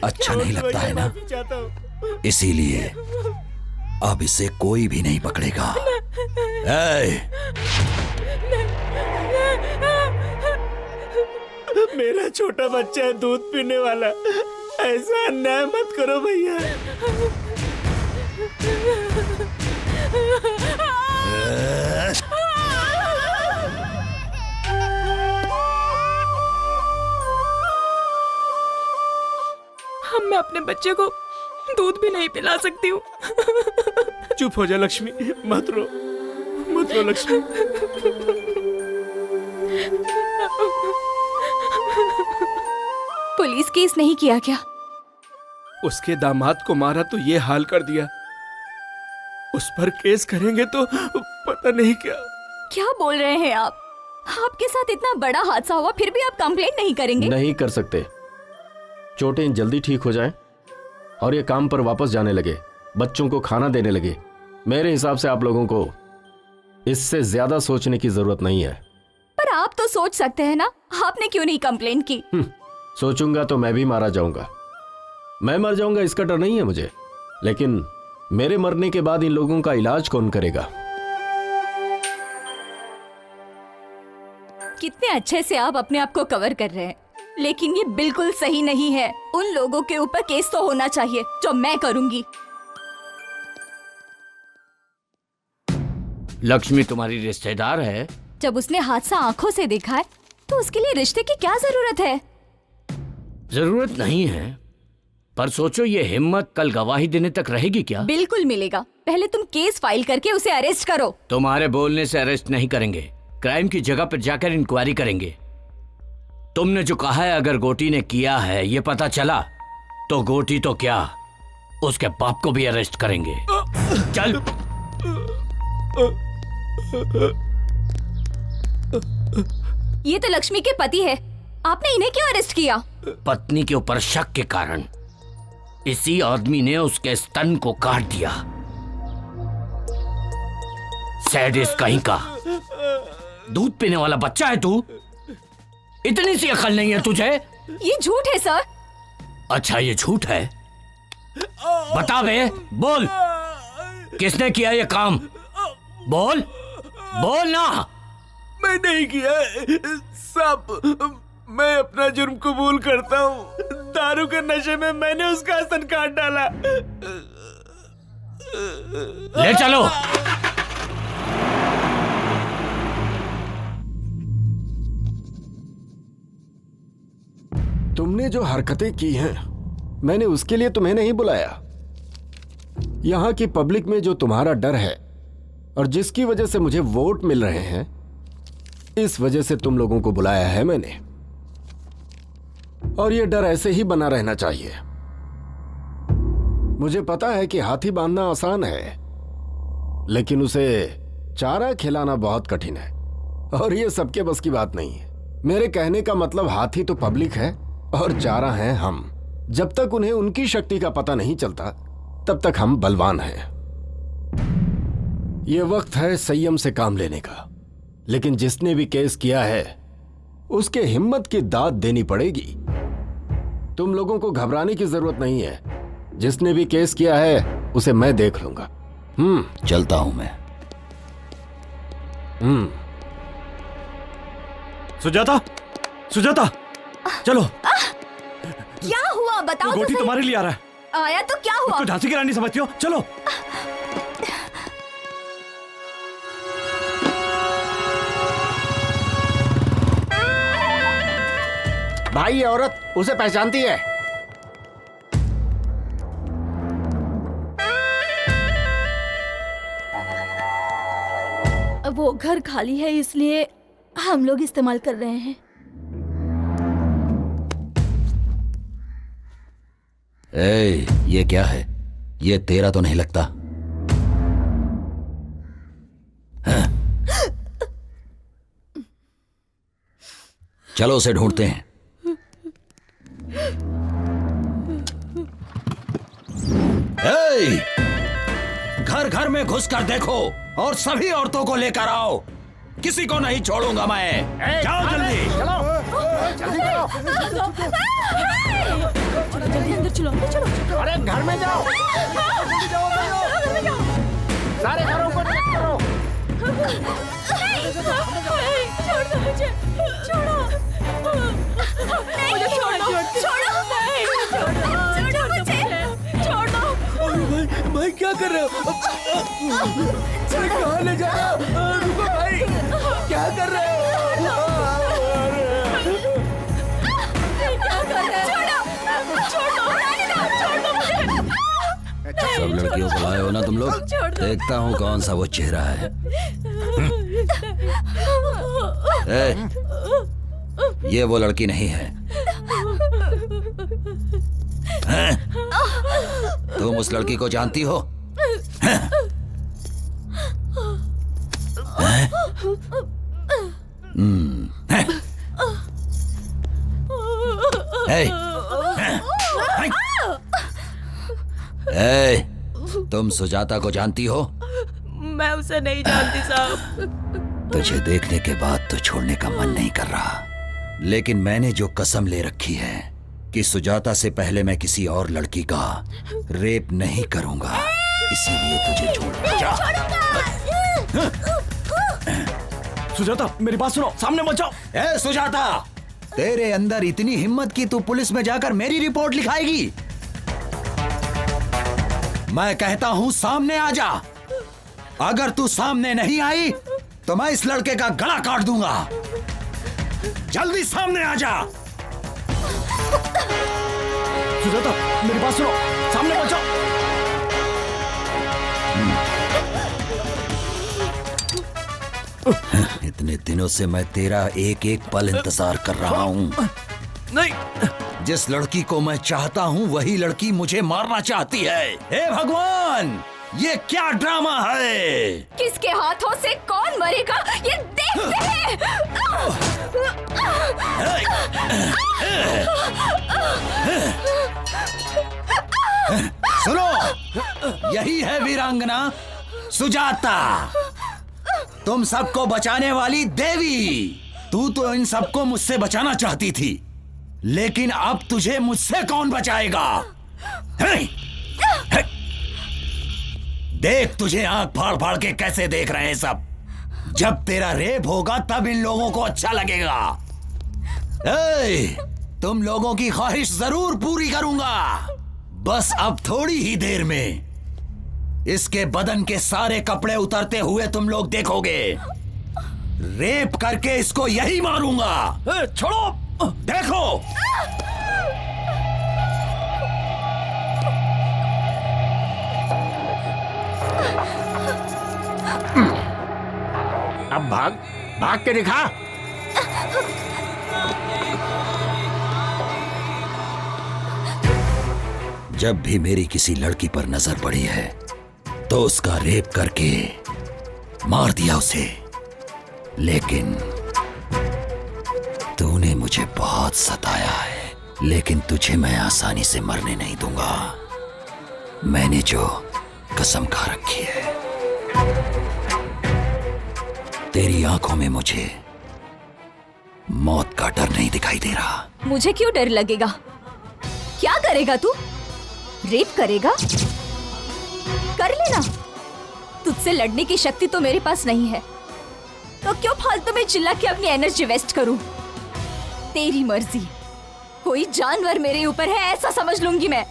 अच्छा नहीं लगता है ना? चाहता हूँ। इसीलिए अब इसे कोई भी नहीं पकड़ेगा। मेरा छोटा बच्चा है, दूध पीने वाला। ऐसा अन्याय मत करो भैया। हम मैं अपने बच्चे को दूध भी नहीं पिला सकती हूँ। चुप हो जा लक्ष्मी, मत रो, मत रो लक्ष्मी। पुलिस केस नहीं किया क्या? उसके दामाद को मारा तो ये हाल कर दिया। उस पर केस करेंगे तो पता नहीं क्या। क्या बोल रहे हैं आप? आपके साथ इतना बड़ा हादसा हुआ फिर भी आप कंप्लेंट नहीं करेंगे? नहीं कर सकते। चोटें जल्दी ठीक हो जाएं और ये काम पर वापस जाने लगे, बच्चों को खाना देने लगे। मेरे हिसाब से आप लोगों को इससे ज्यादा सोचने की जरूरत नहीं है। पर आप तो सोच सकते हैं ना, आपने क्यों नहीं कंप्लेंट की? सोचूंगा तो मैं भी मारा जाऊंगा। मैं मर जाऊंगा इसका डर नहीं है मुझे, लेकिन मेरे मरने के बाद इन लोगों का इलाज कौन करेगा? कितने अच्छे से आप अपने आप को कवर कर रहे हैं, लेकिन ये बिल्कुल सही नहीं है। उन लोगों के ऊपर केस तो होना चाहिए जो मैं करूंगी। लक्ष्मी तुम्हारी रिश्तेदार है। जब उसने हादसा आंखों से देखा है तो उसके लिए रिश्ते की क्या जरूरत है? जरूरत नहीं है, पर सोचो ये हिम्मत कल गवाही देने तक रहेगी क्या? बिल्कुल मिलेगा। पहले तुम केस फाइल करके उसे अरेस्ट करो। तुम्हारे बोलने से अरेस्ट नहीं करेंगे, क्राइम की जगह पर जाकर इंक्वायरी करेंगे। तुमने जो कहा है अगर गोटी ने किया है ये पता चला तो गोटी तो क्या उसके बाप को भी अरेस्ट करेंगे। चल। ये तो लक्ष्मी के पति है, आपने इन्हें क्यों अरेस्ट किया? पत्नी के ऊपर शक के कारण इसी आदमी ने उसके स्तन को काट दिया। सैडिस्ट कहीं का। दूध पीने वाला बच्चा है तू, इतनी सी अकल नहीं है तुझे? ये झूठ है सर। अच्छा ये झूठ है, बता बे, बोल किसने किया ये काम? बोल बोल ना। मैं नहीं किया सब, मैं अपना जुर्म कबूल करता हूँ। दारू के नशे में मैंने उसका स्तन काट डाला। ले चलो। तुमने जो हरकतें की हैं, मैंने उसके लिए तुम्हें नहीं बुलाया। यहां की पब्लिक में जो तुम्हारा डर है और जिसकी वजह से मुझे वोट मिल रहे हैं, इस वजह से तुम लोगों को बुलाया है मैंने। और ये डर ऐसे ही बना रहना चाहिए। मुझे पता है कि हाथी बांधना आसान है, लेकिन उसे चारा खिलाना बहुत कठिन है, और ये सबके बस की बात नहीं है। मेरे कहने का मतलब हाथी तो पब्लिक है और चारा हैं हम। जब तक उन्हें उनकी शक्ति का पता नहीं चलता तब तक हम बलवान हैं। ये वक्त है संयम से काम लेने का, लेकिन जिसने भी केस किया है उसके हिम्मत की दाद देनी पड़ेगी। तुम लोगों को घबराने की जरूरत नहीं है। जिसने भी केस किया है उसे मैं देख लूंगा। चलता हूं मैं। सुजाता, सुजाता, चलो। क्या हुआ बताओ तो गोटी सही। तुम्हारे लिए आ रहा है। आया तो क्या हुआ? तो झांसी की रानी समझती हो? चलो। भाई ये औरत उसे पहचानती है। वो घर खाली है इसलिए हम लोग इस्तेमाल कर रहे हैं। ये क्या है? ये तेरा तो नहीं लगता। हाँ? चलो उसे ढूंढते हैं। घर घर में घुस कर देखो और सभी औरतों को लेकर आओ। किसी को नहीं छोड़ूंगा मैं। जाओ जल्दी। जल्दी अंदर चलो, अंदर चलो। अरे घर में जाओ, सारे घरों को चेक करो। छोड़ दो मुझे, छोड़ो मुझे, छोड़ो मुझे, छोड़ो। भाई क्या कर रहे हो? कहाँ ले जा रहे हो? रुको भाई, क्या कर रहे हो? सब लड़कियों को लाए हो ना तुम लोग? देखता हूँ कौन सा वो चेहरा है। ये वो लड़की नहीं है। तुम उस लड़की को जानती हो? तुम सुजाता को जानती हो? मैं उसे नहीं जानती साहब। तुझे देखने के बाद तो छोड़ने का मन नहीं कर रहा, लेकिन मैंने जो कसम ले रखी है कि सुजाता से पहले मैं किसी और लड़की का रेप नहीं करूंगा, इसीलिए तुझे छोड़ जा। सुजाता मेरी बात सुनो, सामने मत जाओ। ए सुजाता, तेरे अंदर इतनी हिम्मत कि तू पुलिस में जाकर मेरी रिपोर्ट लिखाएगी? मैं कहता हूं सामने आ जा। अगर तू सामने नहीं आई तो मैं इस लड़के का गला काट दूंगा। जल्दी सामने आ जा। सुजाता, मेरी बात सुनो, सामने पहुंचो। इतने दिनों से मैं तेरा एक एक पल इंतजार कर रहा हूँ। नहीं, जिस लड़की को मैं चाहता हूँ वही लड़की मुझे मारना चाहती है। हे भगवान, ये क्या ड्रामा है? किसके हाथों से कौन मरेगा ये देखते हैं। सुनो, यही है वीरांगना सुजाता, तुम सबको बचाने वाली देवी। तू तो इन सबको मुझसे बचाना चाहती थी, लेकिन अब तुझे मुझसे कौन बचाएगा? देख, तुझे आंख फाड़ फाड़ के कैसे देख रहे हैं सब। जब तेरा रेप होगा तब इन लोगों को अच्छा लगेगा। तुम लोगों की ख्वाहिश जरूर पूरी करूंगा। बस अब थोड़ी ही देर में इसके बदन के सारे कपड़े उतरते हुए तुम लोग देखोगे। रेप करके इसको यही मारूंगा। छोड़ो, देखो। अब भाग, भाग के दिखा। जब भी मेरी किसी लड़की पर नजर पड़ी है तो उसका रेप करके मार दिया उसे, लेकिन तूने मुझे बहुत सताया है। लेकिन तुझे मैं आसानी से मरने नहीं दूंगा। मैंने जो कसम खा रखी है। तेरी आंखों में मुझे मौत का डर नहीं दिखाई दे रहा। मुझे क्यों डर लगेगा? क्या करेगा तू? रेप करेगा? कर लेना। तुझसे लड़ने की शक्ति तो मेरे पास नहीं है, तो क्यों फालतू में चिल्ला के अपनी एनर्जी वेस्ट करूं? तेरी मर्जी। कोई जानवर मेरे ऊपर है ऐसा समझ लूंगी मैं,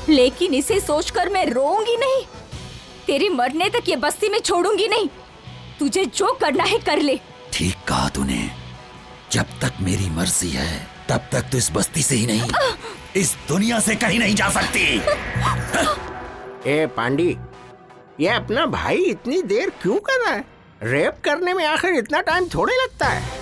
लेकिन इसे सोचकर मैं रोऊंगी नहीं। तेरे मरने तक ये बस्ती में छोड़ूंगी नहीं। तुझे जो करना है कर ले। ठीक कहा तूने। जब तक मेरी मर्जी है तब तक तो इस बस्ती से ही नहीं, इस दुनिया से कहीं नहीं जा सकती। ए पांडी, ये अपना भाई इतनी देर क्यों कर रहा है? रेप करने में आखिर इतना टाइम थोड़े लगता है।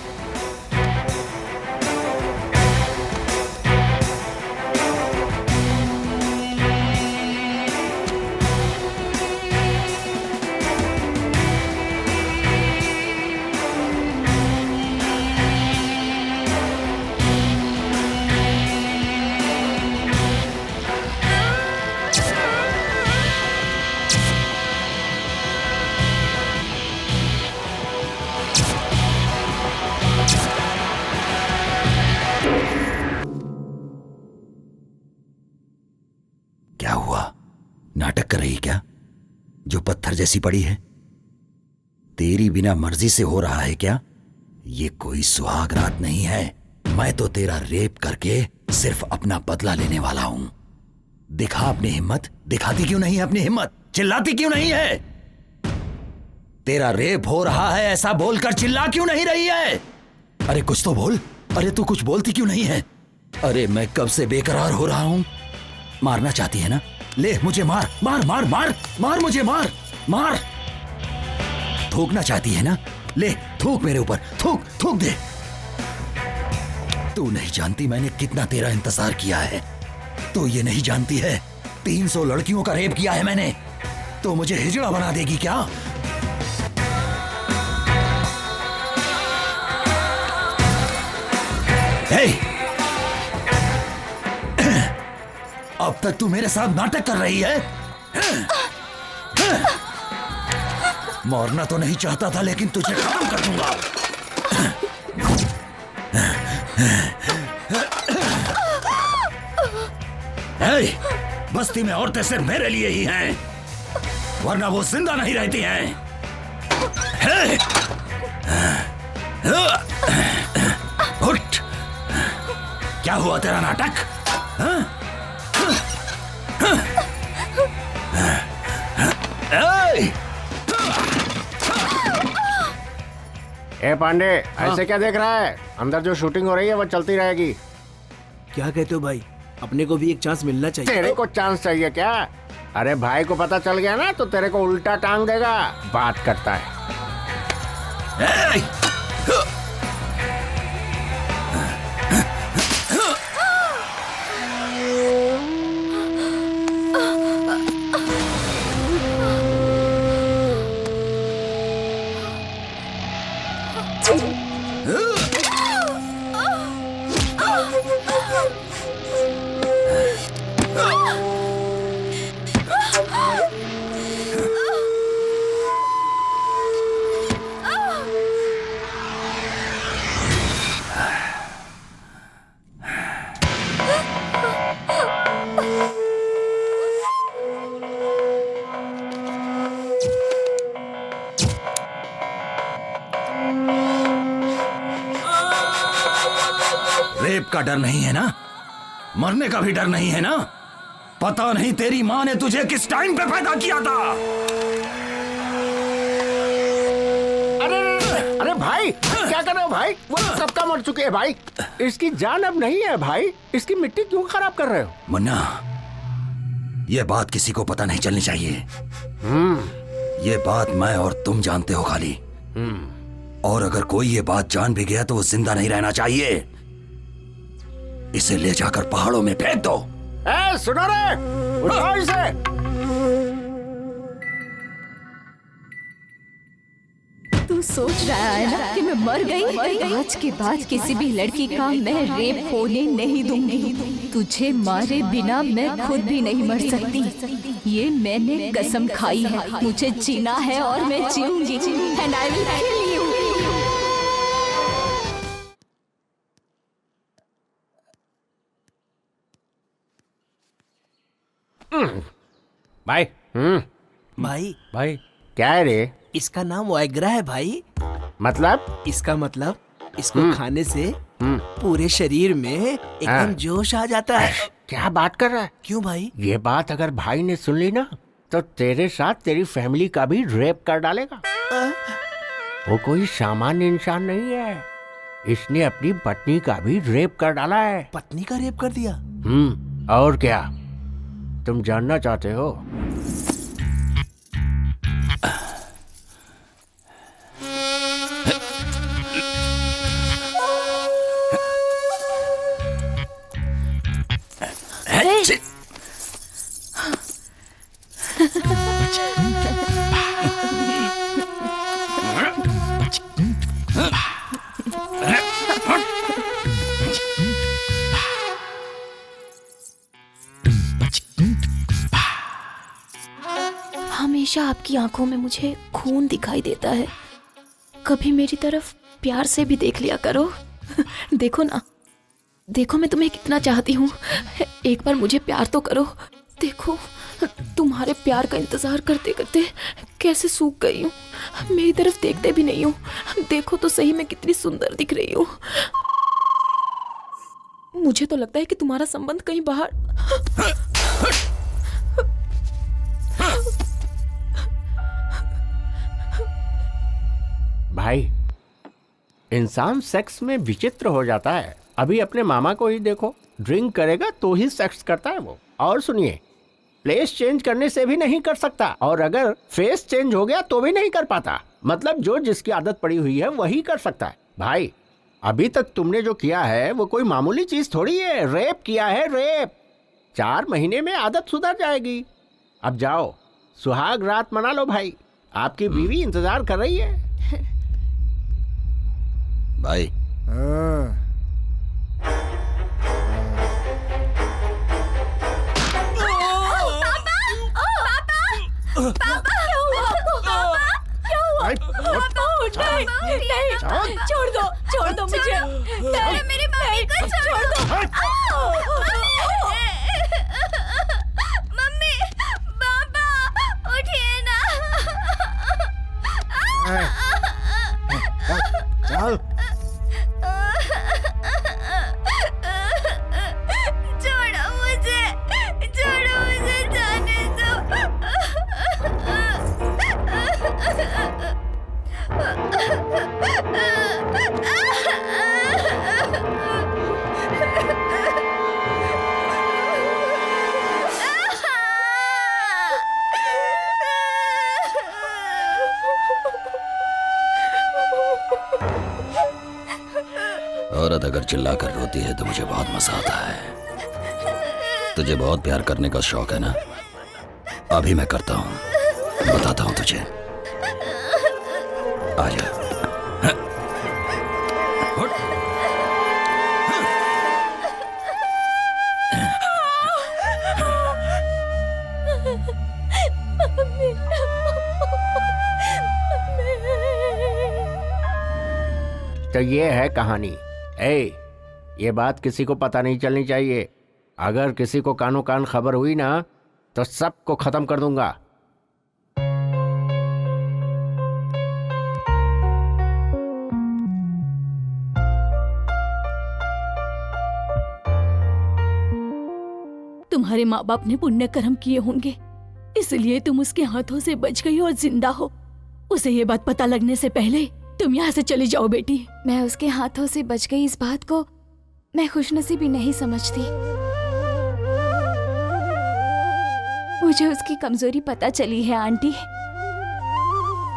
क्या हुआ? नाटक कर रही क्या? जो पत्थर जैसी पड़ी है, तेरी बिना मर्जी से हो रहा है क्या? ये कोई सुहाग रात नहीं है। मैं तो तेरा रेप करके सिर्फ अपना बदला लेने वाला हूं। दिखा अपनी हिम्मत। दिखाती क्यों नहीं है अपनी हिम्मत? चिल्लाती क्यों नहीं है? तेरा रेप हो रहा है ऐसा बोलकर चिल्ला क्यों नहीं रही है? अरे कुछ तो बोल। अरे तू कुछ बोलती क्यों नहीं है? अरे मैं कब से बेकरार हो रहा हूं। मारना चाहती है ना? ले मुझे मार मार मार मार मार, मुझे मार मार। थूकना चाहती है ना? ले थूक मेरे ऊपर, थूक थूक दे। तू नहीं जानती मैंने कितना तेरा इंतजार किया है। तो ये नहीं जानती है 300 लड़कियों का रेप किया है मैंने। तो मुझे हिजड़ा बना देगी क्या? हे! अब तक तू मेरे साथ नाटक कर रही है। मरना तो नहीं चाहता था, लेकिन तुझे खत्म कर दूंगा। हे! बस्ती में औरतें सिर्फ मेरे लिए ही हैं, वरना वो जिंदा नहीं रहती हैं। हे! उठ! क्या हुआ तेरा नाटक? हाँ? ए पांडे, ऐसे क्या देख रहा है? अंदर जो शूटिंग हो रही है वो चलती रहेगी। क्या कहते हो भाई? अपने को भी एक चांस मिलना चाहिए। तेरे को चांस चाहिए क्या? अरे भाई को पता चल गया ना तो तेरे को उल्टा टांग देगा। बात करता है। रेप का डर नहीं है ना? मरने का भी डर नहीं है ना? पता नहीं तेरी माँ ने तुझे किस टाइम पे पैदा किया था। अरे भाई क्या कर रहे हो भाई? वो सबका मर चुके हैं भाई। इसकी जान अब नहीं है भाई। इसकी मिट्टी क्यों खराब कर रहे हो? मुन्ना, ये बात किसी को पता नहीं चलनी चाहिए। ये बात मैं और तुम जानते हो खाली। और अगर कोई ये बात जान भी गया तो वो जिंदा नहीं रहना चाहिए। इसे ले जाकर पहाड़ों में फेंक दो। ए, सुनो रे, उठाओ इसे। तू सोच रहा है ना कि मैं मर गई? आज के बाद किसी भी लड़की का मैं रेप होने नहीं दूंगी। तुझे मारे बिना मैं खुद भी नहीं मर सकती। ये मैंने कसम खाई है। मुझे जीना है और मैं जीऊंगी। And I will kill you. भाई भाई भाई क्या है रे? इसका नाम वाइग्रा है भाई। मतलब? इसका मतलब इसको खाने से पूरे शरीर में एकदम जोश आ जाता है। क्या बात कर रहा है? क्यों भाई? ये बात अगर भाई ने सुन ली ना तो तेरे साथ तेरी फैमिली का भी रेप कर डालेगा। वो कोई सामान्य इंसान नहीं है। इसने अपनी पत्नी का भी रेप कर डाला है। पत्नी का रेप कर दिया? और क्या तुम जानना चाहते हो? हमेशा आपकी आंखों में मुझे खून दिखाई देता है। कभी मेरी तरफ प्यार से भी देख लिया करो। देखो ना, देखो मैं तुम्हें कितना चाहती हूँ। एक बार मुझे प्यार तो करो। देखो तुम्हारे प्यार का इंतजार करते करते कैसे सूख गई हूँ। मेरी तरफ देखते भी नहीं हो। देखो तो सही मैं कितनी सुंदर दिख रही हूँ। मुझे तो लगता है कि तुम्हारा संबंध कहीं बाहर। भाई इंसान सेक्स में विचित्र हो जाता है। अभी अपने मामा को ही देखो, ड्रिंक करेगा तो ही सेक्स करता है वो। और सुनिए, प्लेस चेंज करने से भी नहीं कर सकता, और अगर फेस चेंज हो गया तो भी नहीं कर पाता। मतलब जो जिसकी आदत पड़ी हुई है वही कर सकता है। भाई अभी तक तुमने जो किया है वो कोई मामूली चीज थोड़ी है। रेप किया है, रेप। 4 महीने में आदत सुधर जाएगी। अब जाओ सुहाग रात मना लो भाई। आपकी बीवी इंतजार कर रही है। भाई छोड़ दो मुझे। मेरी मम्मी को छोड़ दो। मम्मी, पापा, उठिए ना। चल छोड़ो मुझे जाने दो। चिल्ला कर रोती है तो मुझे बहुत मजा आता है। तुझे बहुत प्यार करने का शौक है ना? अभी मैं करता हूँ, बताता हूँ तुझे। आजा। तो ये है कहानी। ये बात किसी को पता नहीं चलनी चाहिए। अगर किसी को कानो कान खबर हुई ना तो सबको खत्म कर दूंगा। तुम्हारे माँ बाप ने पुण्य कर्म किए होंगे, इसलिए तुम उसके हाथों से बच गई और जिंदा हो। उसे ये बात पता लगने से पहले तुम यहाँ से चली जाओ बेटी। मैं उसके हाथों से बच गई इस बात को मैं खुशनसीबी नहीं समझती। मुझे उसकी कमजोरी पता चली है आंटी।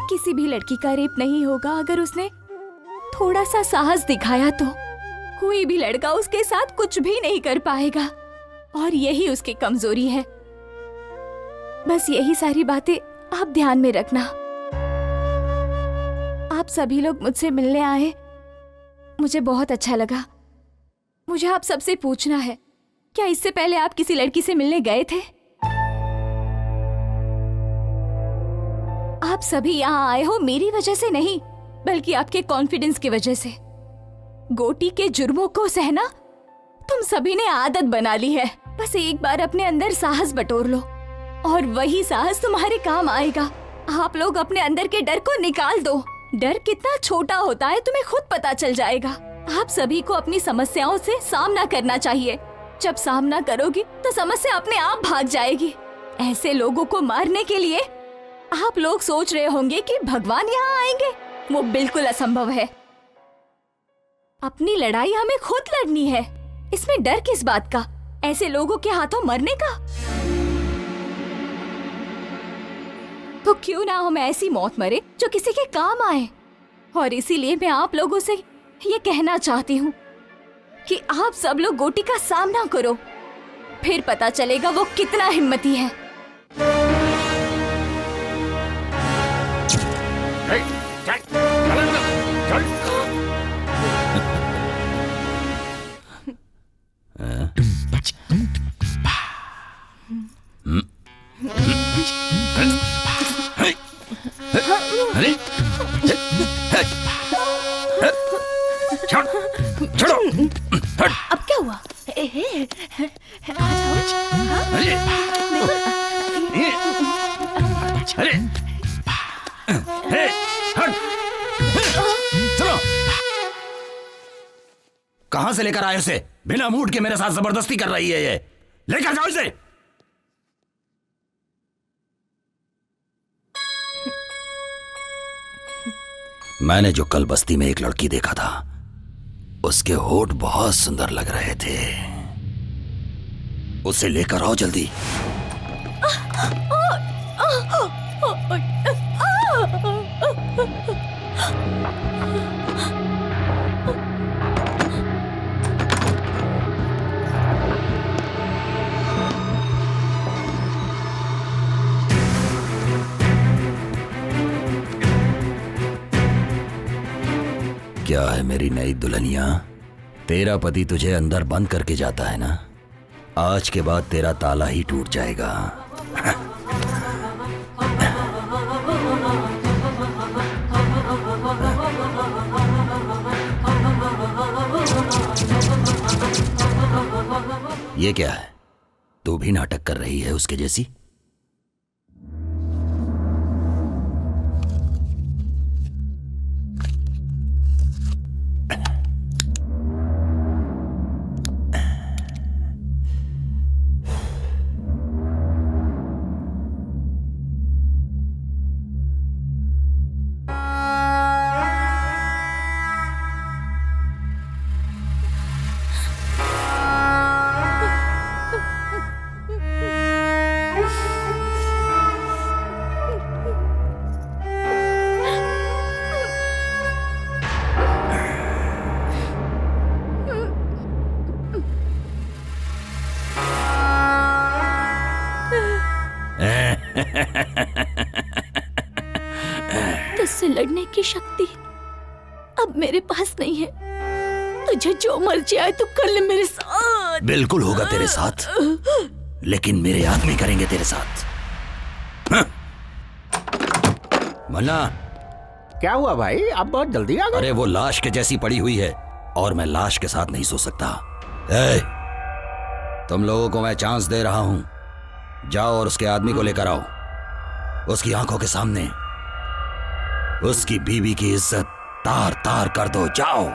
किसी भी लड़की का रेप नहीं होगा अगर उसने थोड़ा सा साहस दिखाया तो कोई भी लड़का उसके साथ कुछ भी नहीं कर पाएगा, और यही उसकी कमजोरी है। बस यही सारी बातें आप ध्यान में रखना। आप सभी लोग मुझसे मिलने आए, मुझे बहुत अच्छा लगा। मुझे आप सबसे पूछना है, क्या इससे पहले आप किसी लड़की से मिलने गए थे? आप सभी यहाँ आए हो मेरी वजह से नहीं, बल्कि आपके कॉन्फिडेंस की वजह से। गोटी के जुर्मों को सहना तुम सभी ने आदत बना ली है। बस एक बार अपने अंदर साहस बटोर लो और वही साहस तुम्हारे काम आएगा। आप लोग अपने अंदर के डर को निकाल दो। डर कितना छोटा होता है तुम्हें खुद पता चल जाएगा। आप सभी को अपनी समस्याओं से सामना करना चाहिए। जब सामना करोगी तो समस्या अपने आप भाग जाएगी। ऐसे लोगों को मारने के लिए आप लोग सोच रहे होंगे कि भगवान यहाँ आएंगे, वो बिल्कुल असंभव है। अपनी लड़ाई हमें खुद लड़नी है, इसमें डर किस बात का? ऐसे लोगों के हाथों मरने का? तो क्यों ना हम ऐसी मौत मरे जो किसी के काम आए। और इसीलिए मैं आप लोगों से ये कहना चाहती हूँ कि आप सब लोग गोटी का सामना करो, फिर पता चलेगा वो कितना हिम्मती है। छोड़ो। अब क्या हुआ? आ चलो। कहां से लेकर आए उसे? बिना मूड के मेरे साथ जबरदस्ती कर रही है ये। लेकर जाओ इसे। मैंने जो कल बस्ती में एक लड़की देखा था, उसके होठ बहुत सुंदर लग रहे थे। उसे लेकर आओ जल्दी। क्या है मेरी नई दुल्हनिया? तेरा पति तुझे अंदर बंद करके जाता है ना? आज के बाद तेरा ताला ही टूट जाएगा। ये क्या है? तू भी नाटक कर रही है उसके जैसी? लड़ने की शक्ति अब मेरे पास नहीं है। तुझे जो मर्जी आए तो कर ले मेरे साथ। बिल्कुल होगा तेरे साथ, लेकिन मेरे आदमी करेंगे तेरे साथ। हाँ। मन्ना, क्या हुआ भाई, आप बहुत जल्दी आ गए? अरे वो लाश के जैसी पड़ी हुई है और मैं लाश के साथ नहीं सो सकता। ए, तुम लोगों को मैं चांस दे रहा हूं, जाओ और उसके आदमी को लेकर आओ। उसकी आंखों के सामने उसकी बीवी की इज्जत तार तार कर दो। जाओ।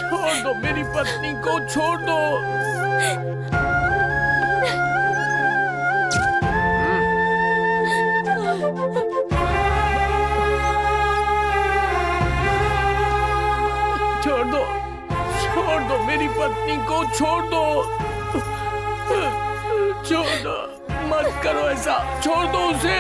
छोड़ दो मेरी पत्नी को, छोड़ दो। छोड़ दो मेरी पत्नी को, छोड़ दो। छोड़ दो, मत करो ऐसा, छोड़ दो उसे।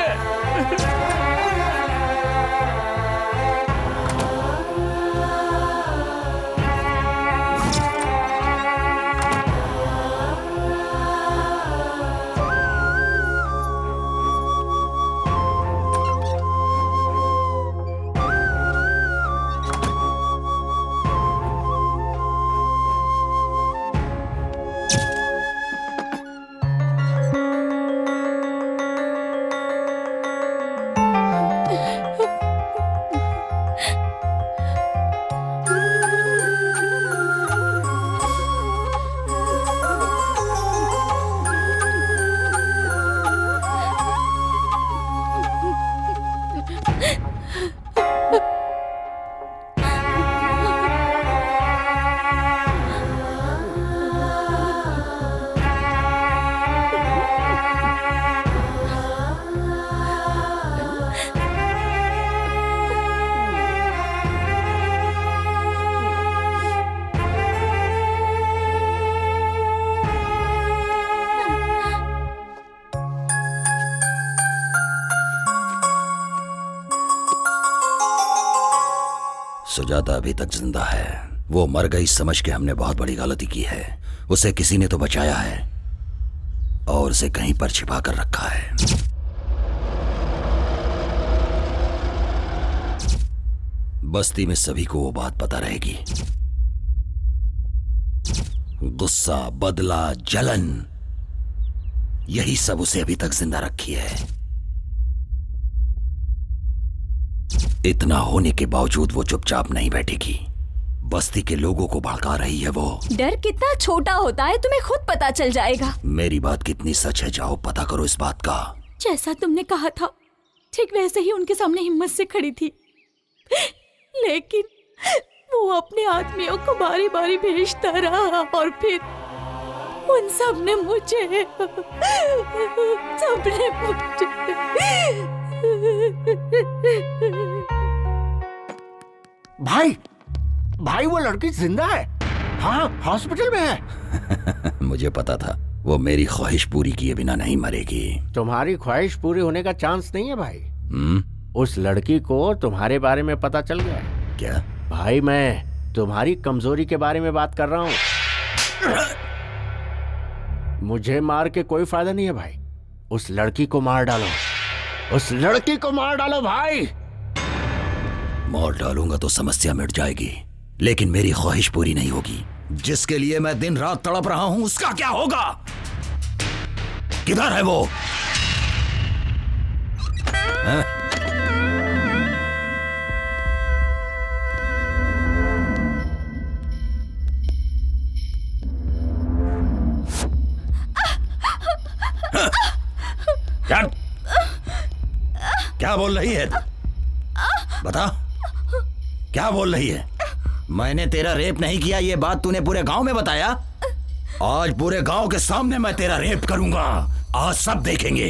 सुजाता अभी तक जिंदा है। वो मर गई समझ के हमने बहुत बड़ी गलती की है। उसे किसी ने तो बचाया है और उसे कहीं पर छिपा कर रखा है। बस्ती में सभी को वो बात पता रहेगी। गुस्सा, बदला, जलन, यही सब उसे अभी तक जिंदा रखी है। इतना होने के बावजूद वो चुपचाप नहीं बैठेगी। बस्ती के लोगों को भड़का रही है वो। डर कितना छोटा होता है तुम्हें खुद पता चल जाएगा। मेरी बात कितनी सच है, जाओ पता करो इस बात का। जैसा तुमने कहा था ठीक वैसे ही उनके सामने हिम्मत से खड़ी थी, लेकिन वो अपने आदमियों को बारी बारी भेजता रहा और फिर उन सब ने मुझे भाई वो लड़की जिंदा है। हाँ, हॉस्पिटल में है। मुझे पता था वो मेरी ख्वाहिश पूरी किए बिना नहीं मरेगी। तुम्हारी ख्वाहिश पूरी होने का चांस नहीं है भाई। उस लड़की को तुम्हारे बारे में पता चल गया है। क्या? भाई मैं तुम्हारी कमजोरी के बारे में बात कर रहा हूँ। मुझे मार के कोई फायदा नहीं है भाई। उस लड़की को मार डालो, उस लड़की को मार डालो भाई। मार डालूंगा तो समस्या मिट जाएगी, लेकिन मेरी ख्वाहिश पूरी नहीं होगी। जिसके लिए मैं दिन रात तड़प रहा हूं उसका क्या होगा? किधर है वो? क्या बोल रही है? बता, क्या बोल रही है? मैंने तेरा रेप नहीं किया, ये बात तूने पूरे गांव में बताया। आज पूरे गांव के सामने मैं तेरा रेप करूंगा। आज सब देखेंगे।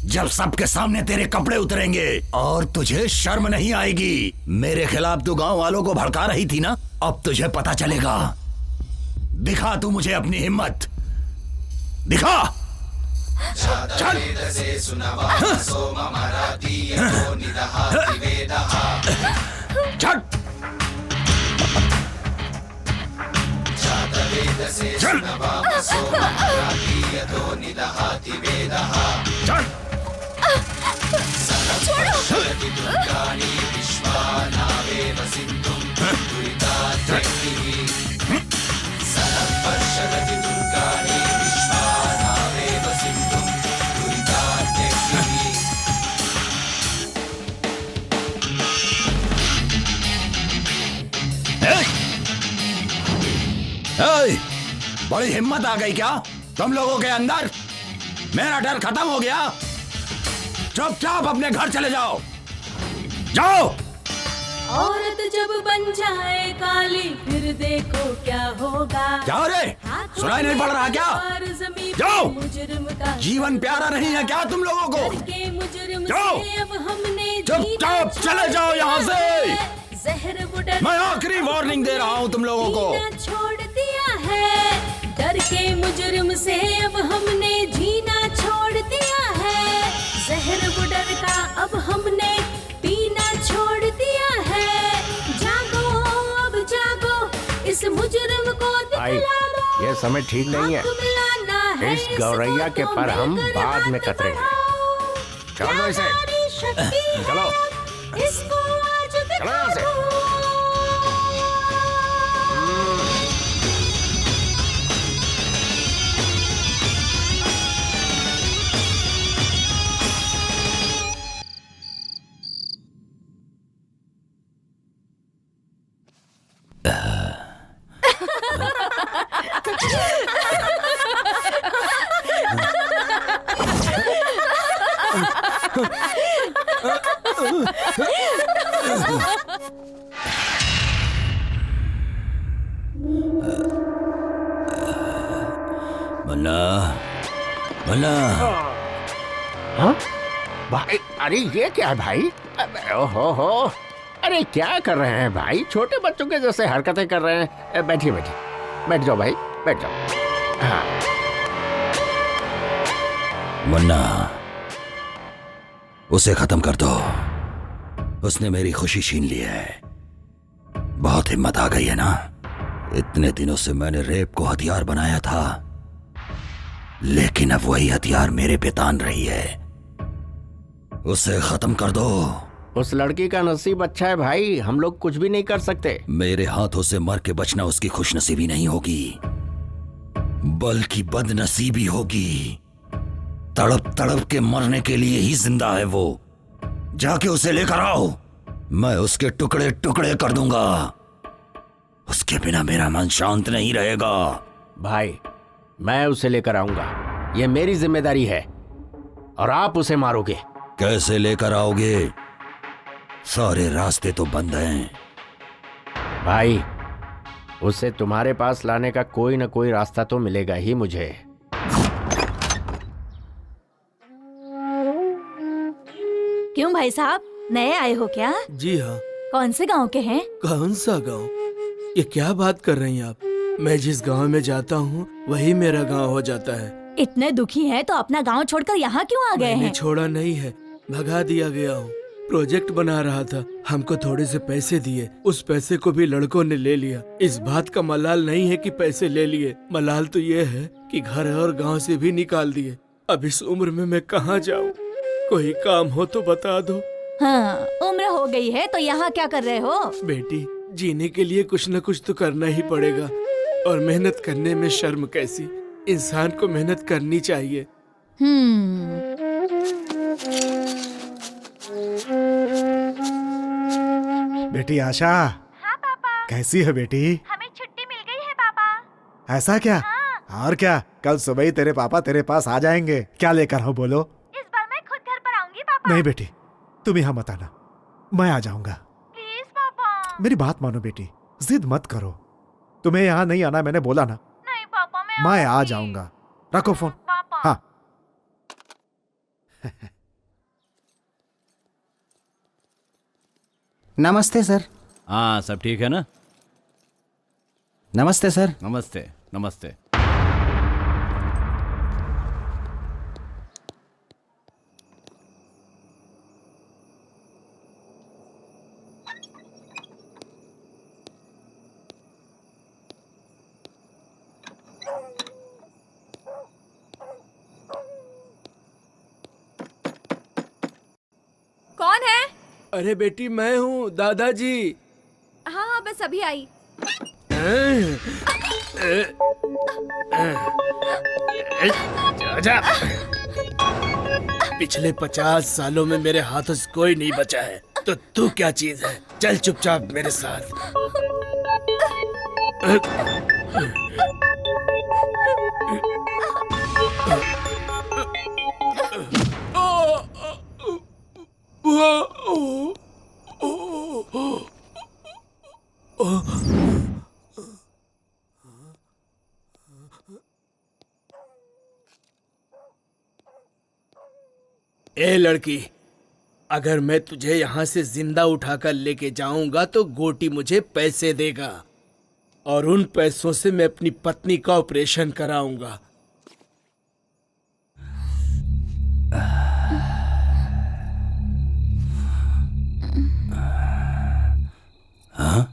जब सबके सामने तेरे कपड़े उतरेंगे और तुझे शर्म नहीं आएगी। मेरे खिलाफ तू गांव वालों को भड़का रही थी ना, अब तुझे पता चलेगा। दिखा तू मुझे अपनी हिम्मत, दिखा। चल। चल। चल। चल। बड़ी हिम्मत आ गई क्या तुम लोगों के अंदर? मेरा डर खत्म हो गया। चुपचाप अपने घर चले जाओ, जाओ। औरत जब बन जाए काली फिर देखो क्या होगा। जाओ रे, सुनाई नहीं पड़ रहा क्या? जाओ। जीवन प्यारा नहीं है क्या तुम लोगों को? जाओ, चुपचाप चले जाओ यहाँ से। मैं आखिरी वार्निंग दे रहा हूँ तुम लोगों को। छोड़ दिया है डर के मुजरिम से, अब हमने जीना छोड़ दिया है। जहर बुडर का अब हमने पीना छोड़ दिया है। जागो अब जागो, इस मुजरिम को दिखला दो। ये समय ठीक नहीं है। इस गौरैया के पर हम बाद में कतरेंगे। चलो इसे, चलो इसको आज चलो यहाँ से। मन्ना, मन्ना। हाँ भाई, अरे ये क्या है भाई? ओहो, अरे क्या कर रहे हैं भाई? छोटे बच्चों के जैसे हरकतें कर रहे हैं। बैठिए बैठिए, बैठ जाओ भाई, बैठ जाओ। हाँ। मुन्ना, उसे खत्म कर दो। उसने मेरी खुशी छीन ली है। बहुत हिम्मत आ गई है ना? इतने दिनों से मैंने रेप को हथियार बनाया था, लेकिन अब वही हथियार मेरे पे तान रही है। उसे खत्म कर दो। उस लड़की का नसीब अच्छा है भाई, हम लोग कुछ भी नहीं कर सकते। मेरे हाथों से मर के बचना उसकी खुशनसीबी नहीं होगी, बल्कि बदनसीबी होगी। तड़प तड़प के मरने के लिए ही जिंदा है वो। जाके उसे लेकर आओ, मैं उसके टुकड़े टुकड़े कर दूंगा। उसके बिना मेरा मन शांत नहीं रहेगा। भाई, मैं उसे लेकर आऊंगा, ये मेरी जिम्मेदारी है। और आप उसे मारोगे। कैसे लेकर आओगे? सारे रास्ते तो बंद हैं। भाई, उसे तुम्हारे पास लाने का कोई ना कोई रास्ता तो मिलेगा ही मुझे। क्यों भाई साहब, नए आए हो क्या? जी हाँ। कौन से गांव के हैं? कौन सा गांव? ये क्या बात कर रही हैं आप? मैं जिस गांव में जाता हूँ वही मेरा गांव हो जाता है। इतने दुखी हैं तो अपना गांव छोड़कर यहाँ क्यों आ गए हैं? छोड़ा नहीं है, भगा दिया गया हूँ। प्रोजेक्ट बना रहा था, हमको थोड़े से पैसे दिए, उस पैसे को भी लड़कों ने ले लिया। इस बात का मलाल नहीं है कि पैसे ले लिए, मलाल तो ये है कि घर और गांव से भी निकाल दिए। अब इस उम्र में मैं कहाँ जाऊँ? कोई काम हो तो बता दो। हाँ, उम्र हो गई है तो यहाँ क्या कर रहे हो? बेटी, जीने के लिए कुछ न कुछ तो करना ही पड़ेगा, और मेहनत करने में शर्म कैसी? इंसान को मेहनत करनी चाहिए। बेटी आशा। हाँ पापा। कैसी है बेटी? हमें छुट्टी मिल गई है पापा। ऐसा क्या? हाँ। और क्या, कल सुबह ही तेरे पापा तेरे पास आ जाएंगे। क्या लेकर आओ बोलो? इस बार मैं खुद घर पर आऊंगी पापा। नहीं बेटी, तुम यहाँ मत आना, मैं आ जाऊंगा। प्लीज पापा। मेरी बात मानो बेटी, जिद मत करो। तुम्हें यहाँ नहीं आना मैंने बोला ना। नहीं पापा, मैं आ जाऊंगा। रखो फोन। पापा। हाँ। नमस्ते सर। हाँ, सब ठीक है ना? नमस्ते सर। नमस्ते नमस्ते। कौन है? अरे बेटी मैं हूँ दादाजी। हाँ हाँ, बस अभी आई। जा। पिछले 50 सालों में मेरे हाथों से कोई नहीं बचा है, तो तू क्या चीज है? चल चुपचाप मेरे साथ। ए लड़की, अगर मैं तुझे यहाँ से जिंदा उठाकर लेके जाऊंगा तो गोटी मुझे पैसे देगा और उन पैसों से मैं अपनी पत्नी का ऑपरेशन कराऊंगा। हाँ?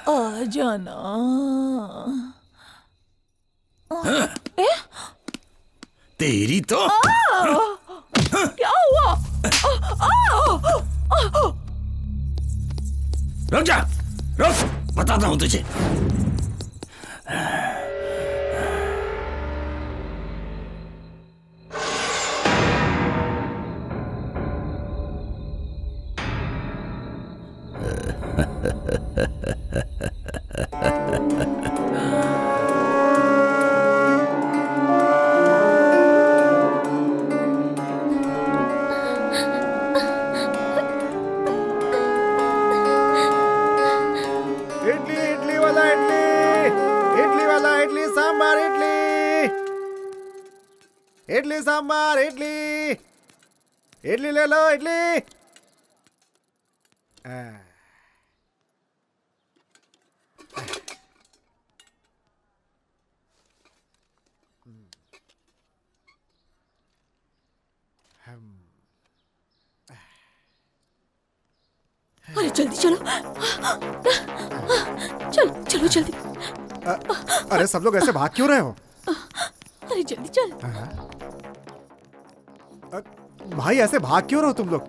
आ जाना। तेरी तो क्या हुआ? रुक जा, रुक, बताता हूं तुझे। इडली सांबार, इडली इडली ले लो, इडली। अरे जल्दी चलो, चलो चलो जल्दी। अरे सब लोग ऐसे भाग क्यों रहे हो? अरे जल्दी चल। भाई ऐसे भाग क्यों रहे हो तुम लोग?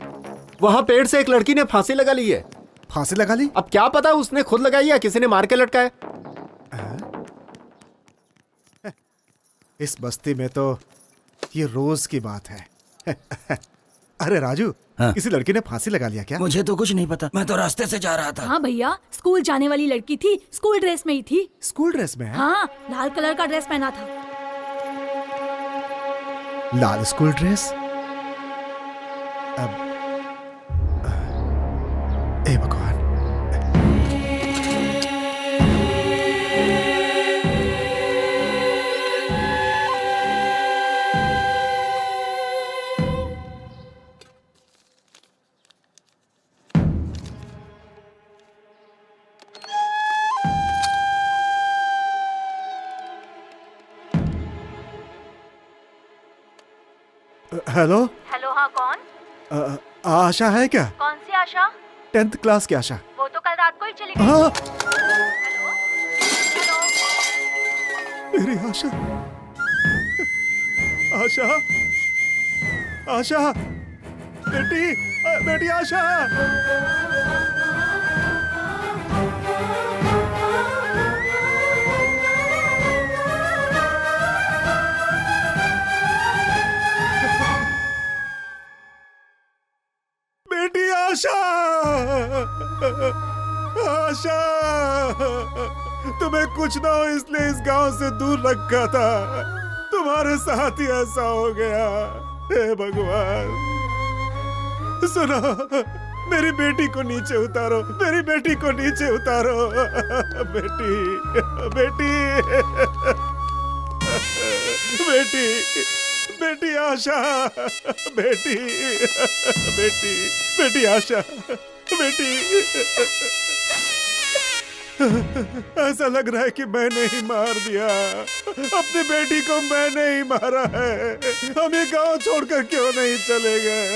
वहां पेड़ से एक लड़की ने फांसी लगा ली है। फांसी लगा ली? अब क्या पता उसने खुद लगाई या किसी ने मार के लटकाया। इस बस्ती में तो ये रोज की बात है। अरे राजू, हाँ? किसी लड़की ने फांसी लगा लिया क्या? मुझे तो कुछ नहीं पता, मैं तो रास्ते से जा रहा था। हाँ भैया, स्कूल जाने वाली लड़की थी, स्कूल ड्रेस में ही थी। स्कूल ड्रेस में है? हाँ, लाल कलर का ड्रेस पहना था। लाल स्कूल ड्रेस? अब ए भगवान। हेलो हेलो, हाँ कौन? आशा है क्या? कौन सी आशा? 10th क्लास की आशा। वो तो कल रात को ही चली गई। हाँ। हेलो हेलो, मेरी आशा, आशा, आशा, बेटी, बेटी आशा। बेटी आशा, आशा, तुम्हें कुछ ना हो इसलिए इस गांव से दूर रखा था, तुम्हारे साथ ही ऐसा हो गया। हे भगवान, सुनो, मेरी बेटी को नीचे उतारो, मेरी बेटी को नीचे उतारो। बेटी, बेटी, बेटी, बेटी आशा, बेटी, बेटी, बेटी आशा, बेटी। ऐसा लग रहा है कि मैंने ही मार दिया, अपनी बेटी को मैंने ही मारा है। हम ये गांव छोड़कर क्यों नहीं चले गए?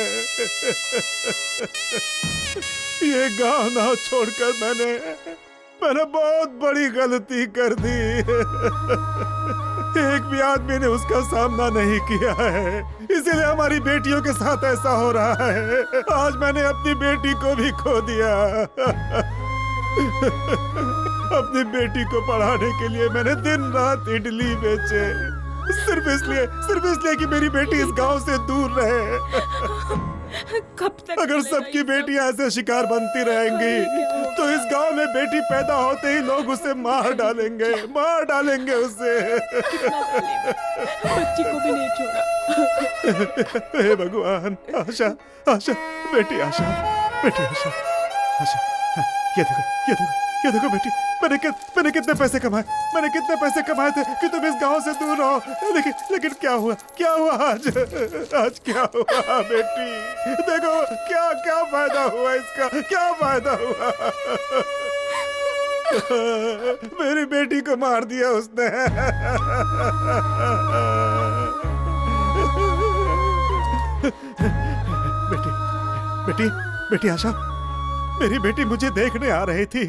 ये गांव ना छोड़कर मैंने बहुत बड़ी गलती कर दी। एक भी आदमी ने उसका सामना नहीं किया है, इसीलिए हमारी बेटियों के साथ ऐसा हो रहा है। आज मैंने अपनी बेटी को भी खो दिया। अपनी बेटी को पढ़ाने के लिए मैंने दिन रात इडली बेचे, सिर्फ इसलिए कि मेरी बेटी इस गांव से दूर रहे। कब तक अगर सबकी बेटियां ऐसे शिकार बनती रहेंगी तो इस गांव में बेटी पैदा होते ही लोग उसे मार डालेंगे उसे। बच्ची को भी नहीं छोड़ा। हे भगवान, आशा, आशा, बेटी आशा, बेटी आशा, आशा, ये देखो बेटी, मैंने कितने पैसे कमाए थे कि तुम इस गांव से दूर रहो। लेकिन क्या हुआ आज क्या हुआ बेटी? देखो क्या फायदा हुआ इसका, क्या फायदा हुआ? मेरी बेटी को मार दिया उसने। बेटी आशा, मेरी बेटी मुझे देखने आ रही थी।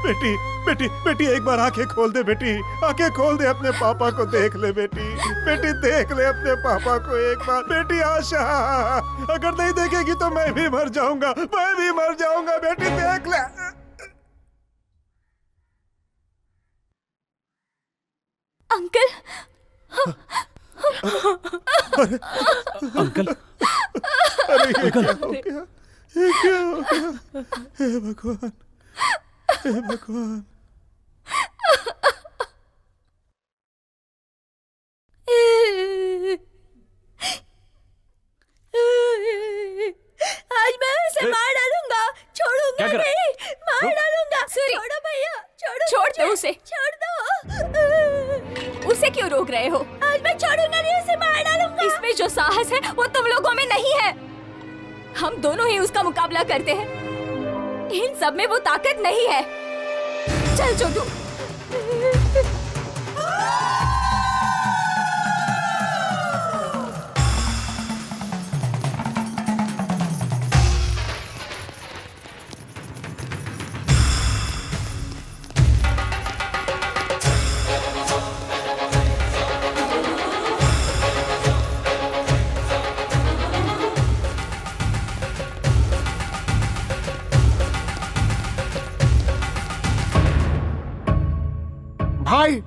बेटी एक बार आंखें खोल दे बेटी, आंखें खोल दे, अपने पापा को देख ले बेटी, देख ले अपने पापा को एक बार। बेटी आशा, अगर नहीं देखेगी तो मैं भी मर जाऊंगा, बेटी देख ले। अंकल, अंकल, अरे ये क्या हो गया? हे भगवान, हे भगवान। आज मैं उसे मार डालूंगा, छोड़ूंगा नहीं, मार डालूंगा। छोड़ो भैया, छोड़ दो उसे। छोड़ दो। उसे क्यों रोक रहे हो? आज मैं छोड़ूंगा नहीं, उसे मार डालूंगा। इसमें जो साहस है वो तुम लोगों में नहीं है। हम दोनों ही उसका मुकाबला करते हैं, इन सब में वो ताकत नहीं है। चल छोटू।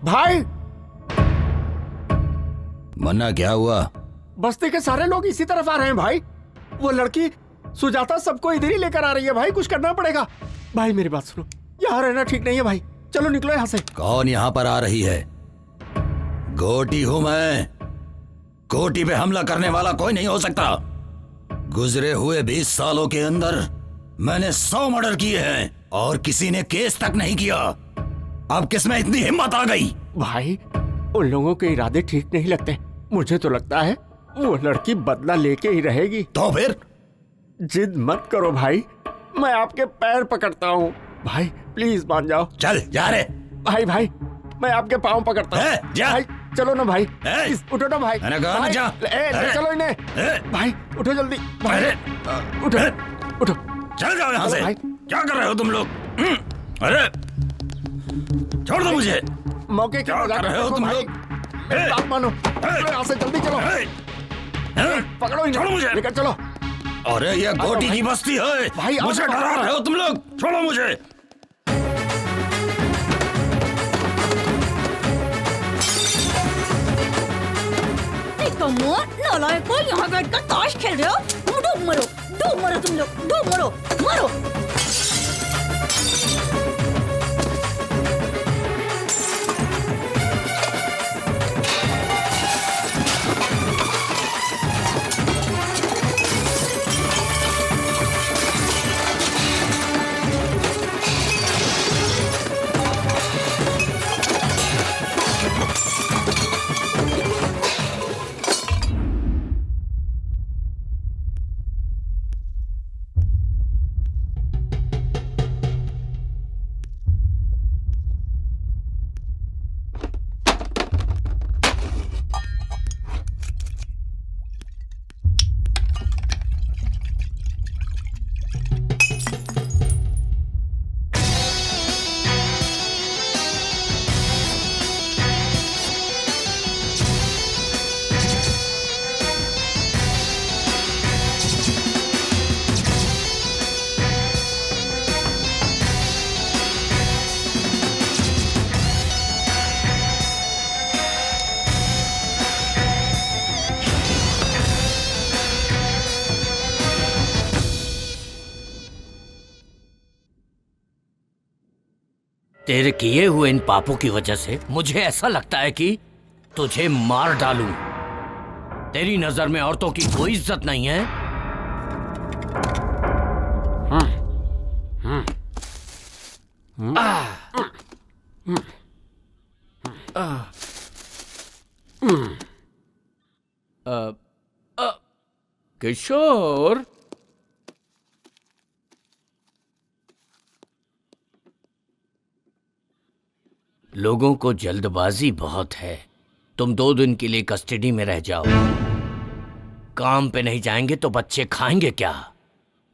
भाई, मन्ना, क्या हुआ? बस्ती के सारे लोग इसी तरफ आ रहे हैं भाई। वो लड़की सुजाता सबको इधर ही लेकर आ रही है भाई, कुछ करना पड़ेगा। भाई मेरी बात सुनो, यहाँ रहना ठीक नहीं है भाई, चलो निकलो यहाँ से। कौन यहाँ पर आ रही है? गोटी हूं मैं। गोटी पे हमला करने वाला कोई नहीं हो सकता। गुजरे हुए 20 सालों के अंदर मैंने 100 मर्डर किए हैं और किसी ने केस तक नहीं किया। अब किसमें इतनी हिम्मत आ गई? भाई, उन लोगों के इरादे ठीक नहीं लगते। मुझे तो लगता है वो लड़की बदला लेके ही रहेगी। तो फिर? जिद मत करो भाई, मैं आपके पैर पकड़ता हूँ भाई, प्लीज मान जाओ। चल जा रे। भाई, मैं आपके पाँव पकड़ता हूँ। जा। भाई चलो ना भाई, उठो ना भाई। मैंने कहा ना जा। ले चलो इन्हें। भाई उठो जल्दी, उठो। चल जाओ यहाँ से। क्या कर रहे हो तुम लोग? अरे छोड़ दो मुझे। मौके क्या कर रहे हो तुम लोग? बात मानो, यहाँ से जल्दी चलो। पकड़ो इन्हें, छोड़ो मुझे। लेकर चलो। अरे ये गोटी की बस्ती है भाई, मुझे डरा रहे हो तुम लोग, छोड़ो मुझे। नालायकों, यहाँ बैठकर ताश खेल रहे हो? डूब मरो तुम लोग, डूब मरो। तेरे किए हुए इन पापों की वजह से मुझे ऐसा लगता है कि तुझे मार डालूं। तेरी नजर में औरतों की कोई इज्जत नहीं है। किशोर, लोगों को जल्दबाजी बहुत है। तुम 2 दिन के लिए कस्टडी में रह जाओ। काम पे नहीं जाएंगे तो बच्चे खाएंगे क्या?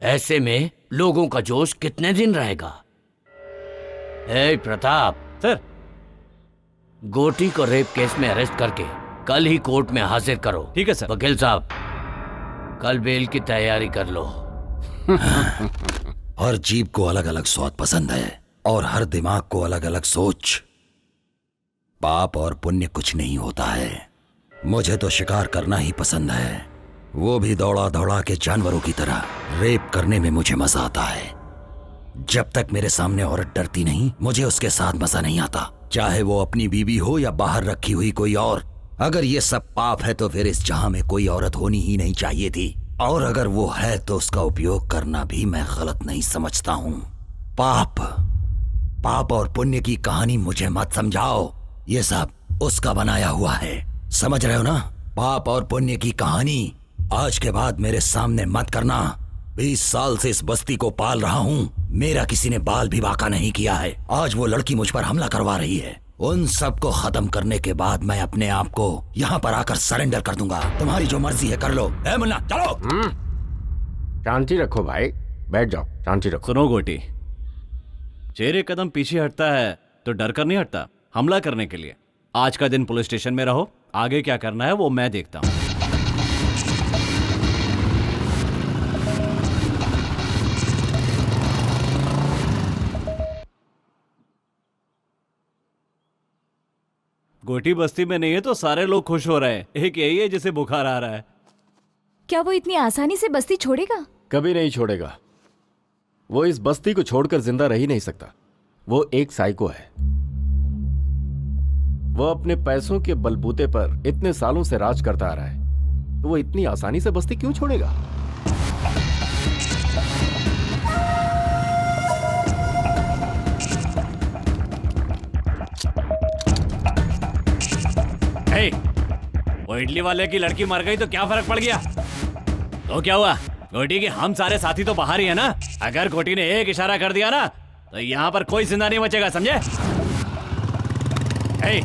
ऐसे में लोगों का जोश कितने दिन रहेगा? ए प्रताप सर, गोटी को रेप केस में अरेस्ट करके कल ही कोर्ट में हाजिर करो। ठीक है सर। वकील साहब, कल बेल की तैयारी कर लो। हर जीभ को अलग अलग स्वाद पसंद है और हर दिमाग को अलग अलग सोच। पाप और पुण्य कुछ नहीं होता है। मुझे तो शिकार करना ही पसंद है, वो भी दौड़ा दौड़ा के जानवरों की तरह। रेप करने में मुझे मजा आता है। जब तक मेरे सामने औरत डरती नहीं, मुझे उसके साथ मजा नहीं आता, चाहे वो अपनी बीवी हो या बाहर रखी हुई कोई और। अगर ये सब पाप है तो फिर इस जहां में कोई औरत होनी ही नहीं चाहिए थी, और अगर वो है तो उसका उपयोग करना भी मैं गलत नहीं समझता हूं। पाप और पुण्य की कहानी मुझे मत समझाओ, ये सब उसका बनाया हुआ है। समझ रहे हो ना? पाप और पुण्य की कहानी आज के बाद मेरे सामने मत करना। 20 साल से इस बस्ती को पाल रहा हूँ, मेरा किसी ने बाल भी बांका नहीं किया है। आज वो लड़की मुझ पर हमला करवा रही है। उन सब को खत्म करने के बाद मैं अपने आप को यहाँ पर आकर सरेंडर कर दूंगा। तुम्हारी जो मर्जी है कर लो। ए मुन्ना, चलो। शांति रखो भाई, बैठ जाओ, शांति रखो। सुनो गोटी, शेर एक कदम पीछे हटता है तो डर कर नहीं हटता, हमला करने के लिए। आज का दिन पुलिस स्टेशन में रहो, आगे क्या करना है वो मैं देखता हूँ। गोटी बस्ती में नहीं है तो सारे लोग खुश हो रहे हैं। एक यही है जिसे बुखार आ रहा है। क्या वो इतनी आसानी से बस्ती छोड़ेगा? कभी नहीं छोड़ेगा। वो इस बस्ती को छोड़कर जिंदा रह ही नहीं सकता। वो एक साइको है। वो अपने पैसों के बलबूते पर इतने सालों से राज करता आ रहा है, तो वो इतनी आसानी से बस्ती क्यों छोड़ेगा? हे, वो इडली वाले की लड़की मर गई तो क्या फर्क पड़ गया? तो क्या हुआ? गोटी के हम सारे साथी तो बाहर ही है ना। अगर गोटी ने एक इशारा कर दिया ना तो यहाँ पर कोई जिंदा नहीं बचेगा, समझे? हे,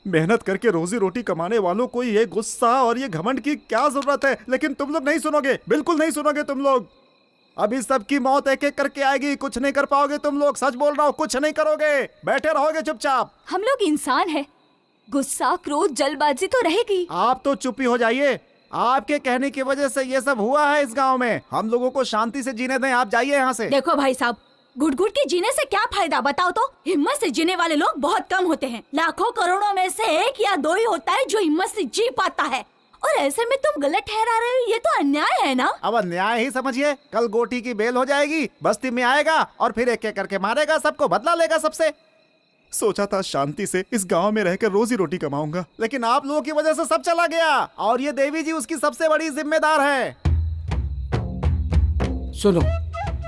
मेहनत करके रोजी रोटी कमाने वालों को ये गुस्सा और ये घमंड की क्या जरूरत है? लेकिन तुम लोग नहीं सुनोगे, बिल्कुल नहीं सुनोगे तुम लोग। अभी सबकी मौत एक एक करके आएगी, कुछ नहीं कर पाओगे तुम लोग। सच बोल रहा हूँ, कुछ नहीं करोगे, बैठे रहोगे चुपचाप। हम लोग इंसान हैं, गुस्सा, क्रोध, जल्दबाजी तो रहेगी। आप तो चुप ही हो जाइए। आपके कहने की वजह से ये सब हुआ है इस गांव में। हम लोगों को शांति से जीने दें, आप जाइए यहाँ से। देखो भाई साहब, घुट घुट के जीने से क्या फायदा बताओ तो? हिम्मत से जीने वाले लोग बहुत कम होते हैं। लाखों करोड़ों में से 1 या 2 ही होता है जो हिम्मत से जी पाता है, और ऐसे में तुम गलत ठहरा रहे हो। ये तो अन्याय है ना? अब अन्याय ही समझिए। कल गोटी की बेल हो जाएगी, बस्ती में आएगा और फिर एक एक करके मारेगा सबको, बदला लेगा सबसे। सोचा था शांति से इस गांव में रहकर रोजी रोटी कमाऊंगा, लेकिन आप लोगों की वजह से सब चला गया, और ये देवी जी उसकी सबसे बड़ी जिम्मेदार है। सुनो,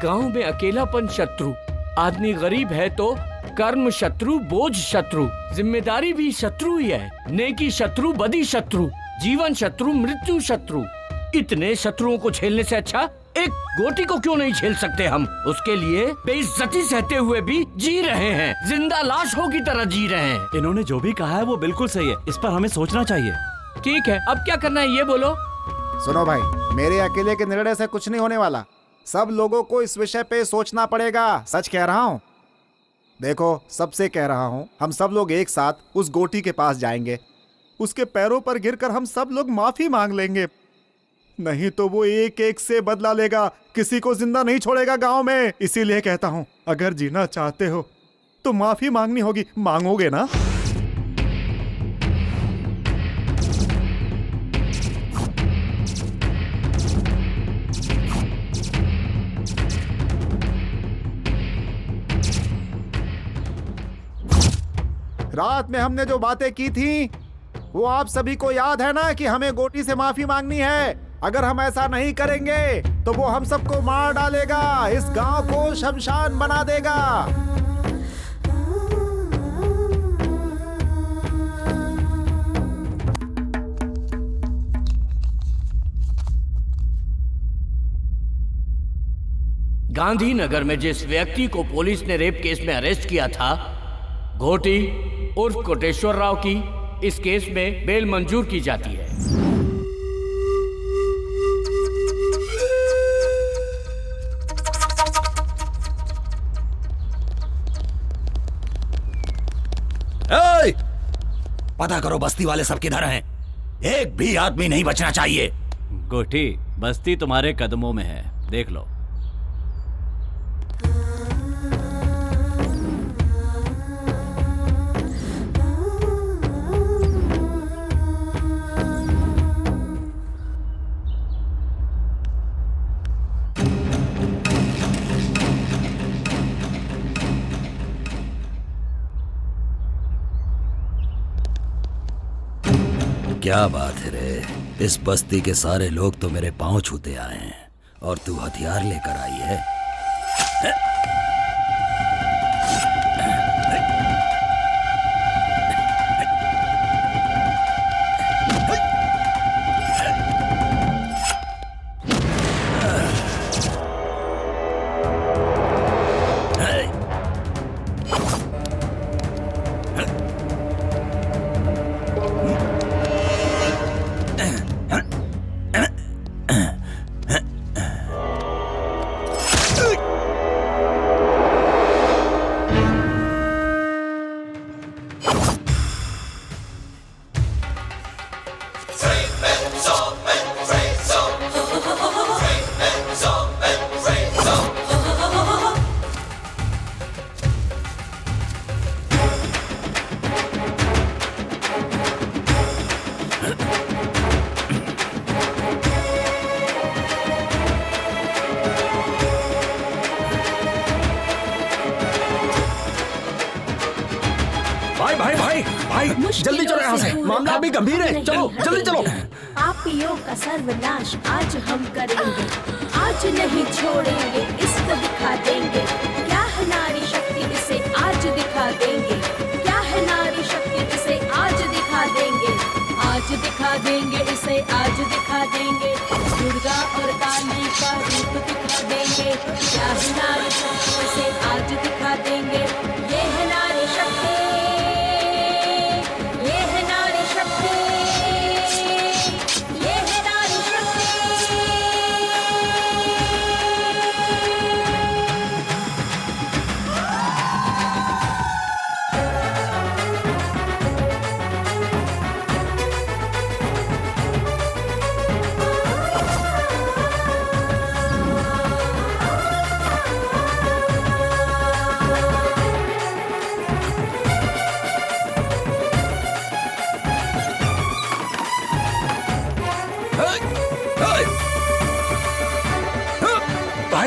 गांव में अकेलापन शत्रु, आदमी गरीब है तो कर्म शत्रु, बोझ शत्रु, जिम्मेदारी भी शत्रु ही है। नेकी शत्रु, बदी शत्रु, जीवन शत्रु, मृत्यु शत्रु। इतने शत्रुओं को झेलने से अच्छा एक गोटी को क्यों नहीं झेल सकते हम? उसके लिए बेइज्जती सहते हुए भी जी रहे हैं, जिंदा लाशों की तरह जी रहे हैं। इन्होंने जो भी कहा है वो बिल्कुल सही है, इस पर हमें सोचना चाहिए। ठीक है, अब क्या करना है ये बोलो। सुनो भाई, मेरे अकेले के निर्णय से कुछ नहीं होने वाला। सब लोगों को इस विषय पे सोचना पड़ेगा। सच कह रहा हूँ। देखो, सबसे कह रहा हूँ, हम सब लोग एक साथ उस गोटी के पास जाएंगे। उसके पैरों पर गिरकर हम सब लोग माफी मांग लेंगे। नहीं तो वो एक एक से बदला लेगा, किसी को जिंदा नहीं छोड़ेगा गांव में। इसीलिए कहता हूँ, अगर जीना चाहते हो तो माफी मांगनी होगी। मांगोगे ना? रात में हमने जो बातें की थी वो आप सभी को याद है ना कि हमें गोटी से माफी मांगनी है। अगर हम ऐसा नहीं करेंगे तो वो हम सबको मार डालेगा, इस गांव को शमशान बना देगा। गांधीनगर में जिस व्यक्ति को पुलिस ने रेप केस में अरेस्ट किया था, घोटी उर्फ कोटेश्वर राव की इस केस में बेल मंजूर की जाती है। पता करो बस्ती वाले सब किधर हैं। एक भी आदमी नहीं बचना चाहिए। गोटी, बस्ती तुम्हारे कदमों में है, देख लो। क्या बात है रे, इस बस्ती के सारे लोग तो मेरे पांव छूते आए हैं और तू हथियार लेकर आई है। जल्दी चलो यहाँ से, मामला अभी गंभीर है। चलो जल्दी चलो। पापियों का सर्वनाश आज हम करेंगे, आज नहीं छोड़ेंगे, इसको दिखा देंगे क्या है नारी शक्ति, इसे आज दिखा देंगे क्या है नारी शक्ति, इसे आज दिखा देंगे, आज दिखा देंगे, इसे आज दिखा देंगे, दुर्गा और काली का रूप दिखा देंगे क्या है नारी शक्ति, इसे आज दिखा देंगे। ये है नारी शक्ति,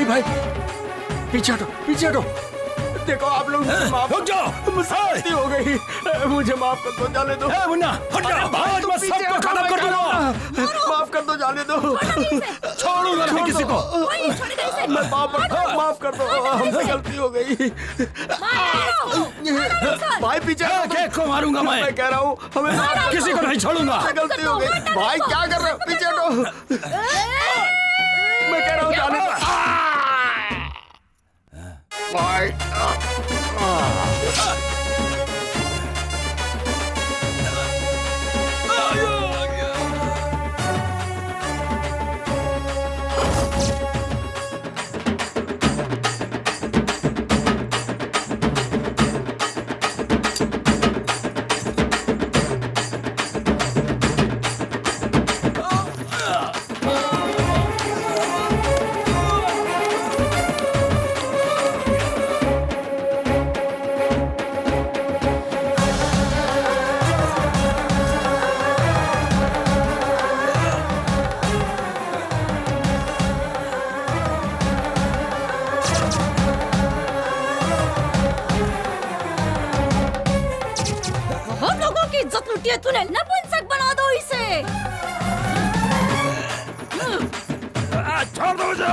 भाई पीछे हटो, पीछे हटो। देखो आप लोग रुक जाओ, मुझसे गलती हो गई, मुझे माफ कर दो, जाने दो। मुन्ना हट जा, मैं सबको खत्म कर दूंगा। माफ कर दो, जाने दो, छोड़ूंगा नहीं किसी को। मैं माफ कर दो, हमसे गलती हो गई। भाई पीछे केक को मारूंगा मैं कह रहा हूँ, हमें किसी को नहीं छोड़ूंगा। गलती हो गई। भाई क्या कर रहे हो, पीछे हटो। मैं कह रहा हूँ जाने दो। भाई की इज्जत लूटी है तूने, नपुंसक बना दो इसे। छोड़ दो मुझे।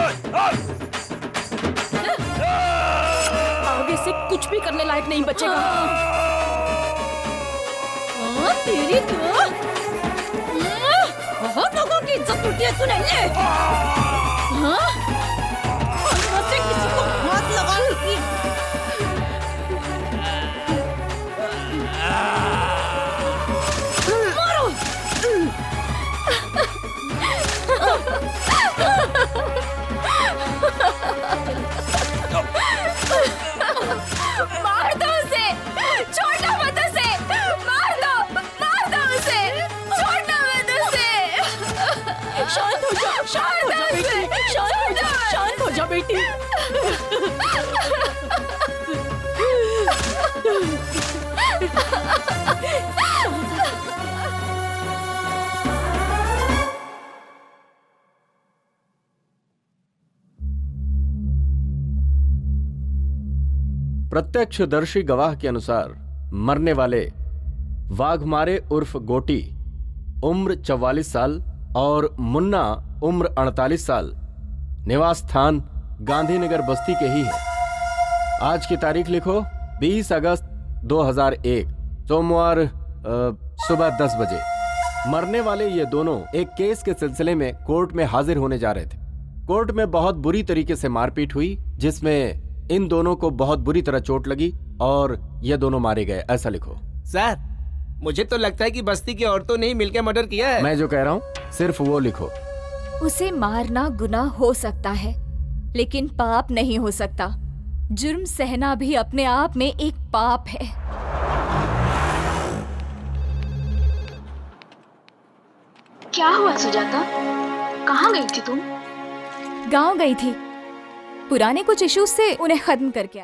आगे से कुछ भी करने लायक नहीं बचेगा। तेरी तो बहुत लोगों की इज्जत लूटी है तूने। ले से किसी को हाथ लगा लगी। मारो। मार दो उसे, छोड़ना मत उसे, मार दो उसे, छोड़ना मत उसे। शांत हो जा, शांत हो जा बेटी, शांत हो जा बेटी। प्रत्यक्षदर्शी गवाह के अनुसार मरने वाले वाघमारे उर्फ गोटी उम्र 44 साल और मुन्ना उम्र 48 साल निवास स्थान गांधीनगर बस्ती के ही है। आज की तारीख लिखो 20 अगस्त 2001 सोमवार सुबह 10 बजे। मरने वाले ये दोनों एक केस के सिलसिले में कोर्ट में हाजिर होने जा रहे थे। कोर्ट में बहुत बुरी तरीके से मारपीट हुई जिसमें इन दोनों को बहुत बुरी तरह चोट लगी और ये दोनों मारे गए, ऐसा लिखो। सर मुझे तो लगता है कि बस्ती की औरतों ने ही मिलकर मर्डर किया है। मैं जो कह रहा हूँ सिर्फ वो लिखो। उसे मारना गुनाह हो सकता है लेकिन पाप नहीं हो सकता। जुर्म सहना भी अपने आप में एक पाप है। क्या हुआ सुजाता, कहाँ गई थी तुम? गांव गई थी, पुराने कुछ इश्यूज से उन्हें खत्म करके आई।